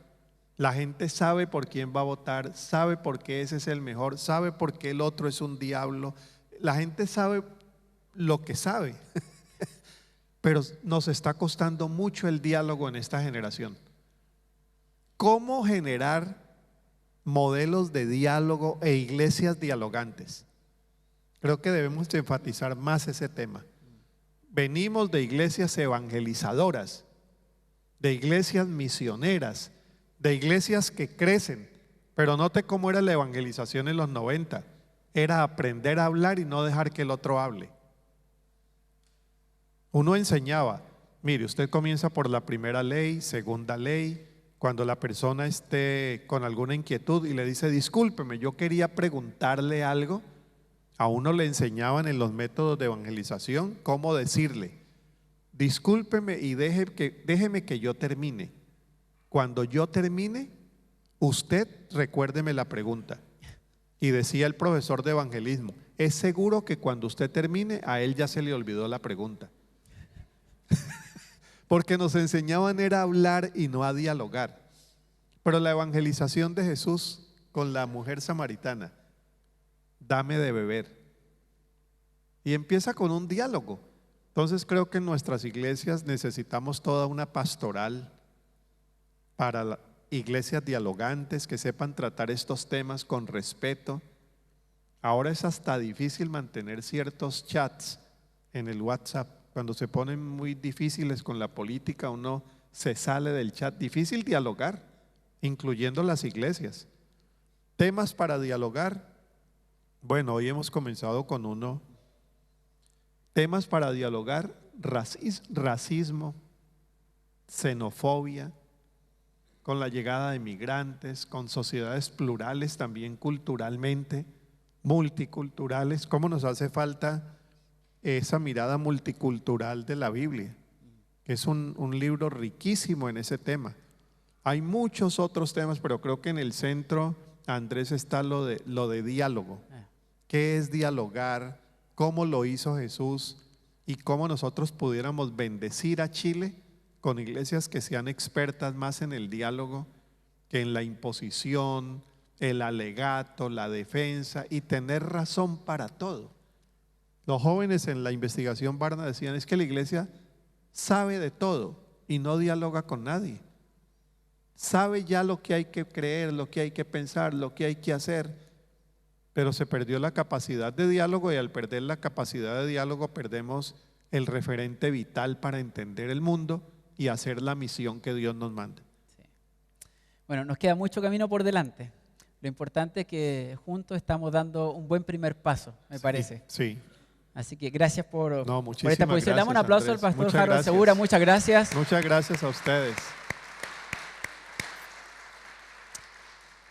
La gente sabe por quién va a votar, sabe por qué ese es el mejor, sabe por qué el otro es un diablo. La gente sabe lo que sabe, pero nos está costando mucho el diálogo en esta generación. ¿Cómo generar modelos de diálogo e iglesias dialogantes? Creo que debemos enfatizar más ese tema. Venimos de iglesias evangelizadoras, de iglesias misioneras, de iglesias que crecen, pero note cómo era la evangelización en los 90. Era aprender a hablar y no dejar que el otro hable. Uno enseñaba, mire, usted comienza por la primera ley, segunda ley. Cuando la persona esté con alguna inquietud y le dice, discúlpeme, yo quería preguntarle algo, a uno le enseñaban en los métodos de evangelización cómo decirle, discúlpeme y déjeme que yo termine. Cuando yo termine, usted recuérdeme la pregunta. Y decía el profesor de evangelismo, es seguro que cuando usted termine, a él ya se le olvidó la pregunta. Porque nos enseñaban era a hablar y no a dialogar. Pero la evangelización de Jesús con la mujer samaritana, dame de beber. Y empieza con un diálogo. Entonces creo que en nuestras iglesias necesitamos toda una pastoral para iglesias dialogantes que sepan tratar estos temas con respeto. Ahora es hasta difícil mantener ciertos chats en el WhatsApp. Cuando se ponen muy difíciles con la política, uno se sale del chat. Difícil dialogar, incluyendo las iglesias. Temas para dialogar. Bueno, hoy hemos comenzado con uno. Temas para dialogar: racismo, xenofobia, con la llegada de migrantes, con sociedades plurales también culturalmente, multiculturales. ¿Cómo nos hace falta esa mirada multicultural de la Biblia? Que es un libro riquísimo en ese tema. Hay muchos otros temas, pero creo que en el centro, Andrés, está lo de diálogo. ¿Qué es dialogar? ¿Cómo lo hizo Jesús? Y cómo nosotros pudiéramos bendecir a Chile con iglesias que sean expertas más en el diálogo que en la imposición, el alegato, la defensa y tener razón para todo. Los jóvenes en la investigación Barna decían, es que la iglesia sabe de todo y no dialoga con nadie. Sabe ya lo que hay que creer, lo que hay que pensar, lo que hay que hacer, pero se perdió la capacidad de diálogo, y al perder la capacidad de diálogo perdemos el referente vital para entender el mundo y hacer la misión que Dios nos manda. Sí. Bueno, nos queda mucho camino por delante. Lo importante es que juntos estamos dando un buen primer paso, me parece. Sí. Así que gracias por esta posición. Gracias, Le damos un aplauso Andrés. al pastor Muchas Harold gracias. Segura. Muchas gracias. Muchas gracias a ustedes.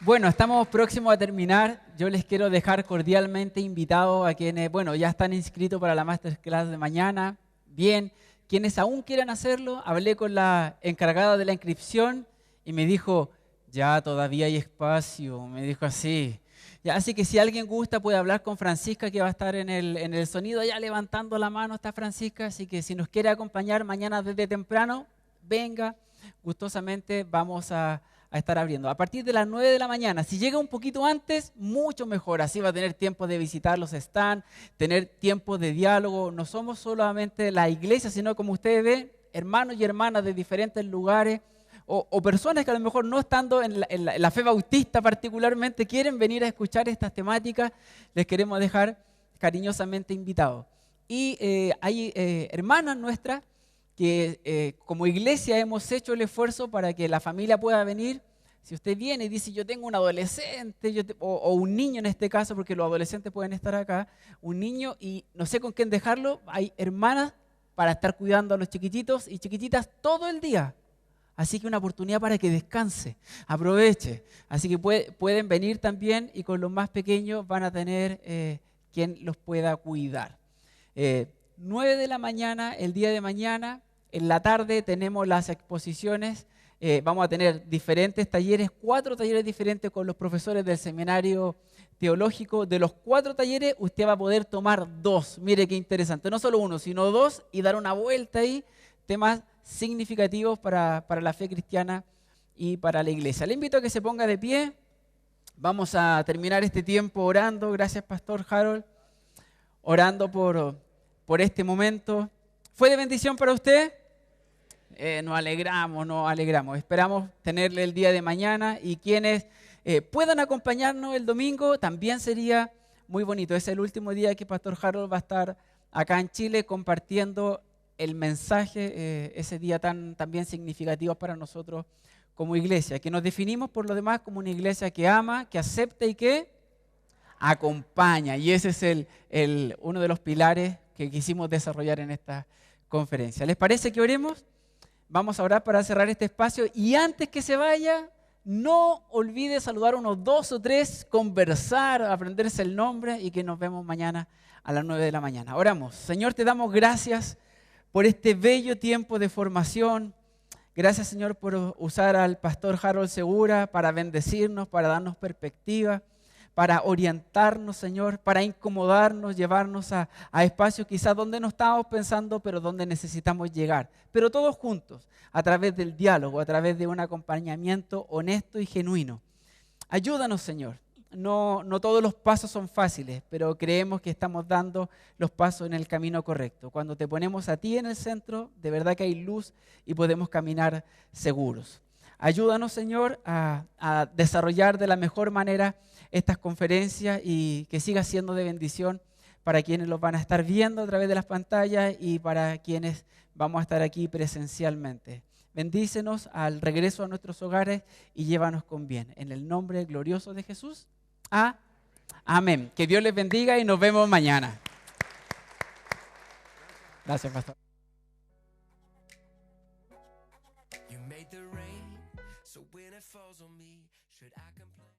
Bueno, estamos próximos a terminar. Yo les quiero dejar cordialmente invitados a quienes, ya están inscritos para la masterclass de mañana. Bien, quienes aún quieran hacerlo, hablé con la encargada de la inscripción y me dijo, ya todavía hay espacio, me dijo así. Ya, así que si alguien gusta puede hablar con Francisca, que va a estar en el sonido, allá levantando la mano está Francisca. Así que si nos quiere acompañar mañana desde temprano, venga, gustosamente vamos a estar abriendo. A partir de las 9 de la mañana, si llega un poquito antes, mucho mejor. Así va a tener tiempo de visitar los stands, tener tiempo de diálogo. No somos solamente la iglesia, sino como ustedes ven, hermanos y hermanas de diferentes lugares, o personas que a lo mejor no estando en la fe bautista particularmente, quieren venir a escuchar estas temáticas. Les queremos dejar cariñosamente invitados. Y hay hermanas nuestras que como iglesia hemos hecho el esfuerzo para que la familia pueda venir. Si usted viene y dice, yo tengo un adolescente, o un niño en este caso, porque los adolescentes pueden estar acá, un niño y no sé con quién dejarlo, hay hermanas para estar cuidando a los chiquititos y chiquititas todo el día. Así que una oportunidad para que descanse, aproveche. Así que pueden venir también, y con los más pequeños van a tener quien los pueda cuidar. 9 de la mañana, el día de mañana. En la tarde tenemos las exposiciones. Vamos a tener diferentes talleres, 4 talleres diferentes con los profesores del seminario teológico. De los 4 talleres, usted va a poder tomar 2. Mire qué interesante. No solo uno, sino 2 y dar una vuelta ahí. Temas significativos para la fe cristiana y para la iglesia. Le invito a que se ponga de pie. Vamos a terminar este tiempo orando. Gracias, Pastor Harold. Orando por este momento. ¿Fue de bendición para usted? Nos alegramos. Esperamos tenerle el día de mañana y quienes puedan acompañarnos el domingo también sería muy bonito. Es el último día que Pastor Harold va a estar acá en Chile compartiendo el mensaje, ese día también significativo para nosotros como iglesia, que nos definimos por lo demás como una iglesia que ama, que acepta y que acompaña. Y ese es uno de los pilares que quisimos desarrollar en esta conferencia. ¿Les parece que oremos? Vamos a orar para cerrar este espacio y antes que se vaya, no olvide saludar a unos 2 o 3, conversar, aprenderse el nombre y que nos vemos mañana a las 9 de la mañana. Oramos. Señor, te damos gracias por este bello tiempo de formación. Gracias, Señor, por usar al pastor Harold Segura para bendecirnos, para darnos perspectiva, para orientarnos, Señor, para incomodarnos, llevarnos a espacios quizás donde no estábamos pensando, pero donde necesitamos llegar. Pero todos juntos, a través del diálogo, a través de un acompañamiento honesto y genuino. Ayúdanos, Señor. No todos los pasos son fáciles, pero creemos que estamos dando los pasos en el camino correcto. Cuando te ponemos a ti en el centro, de verdad que hay luz y podemos caminar seguros. Ayúdanos, Señor, a desarrollar de la mejor manera estas conferencias y que siga siendo de bendición para quienes los van a estar viendo a través de las pantallas y para quienes vamos a estar aquí presencialmente. Bendícenos al regreso a nuestros hogares y llévanos con bien. En el nombre glorioso de Jesús. Amén. Que Dios les bendiga y nos vemos mañana. Gracias, pastor. You made the rain, so when it falls on me, should I complain?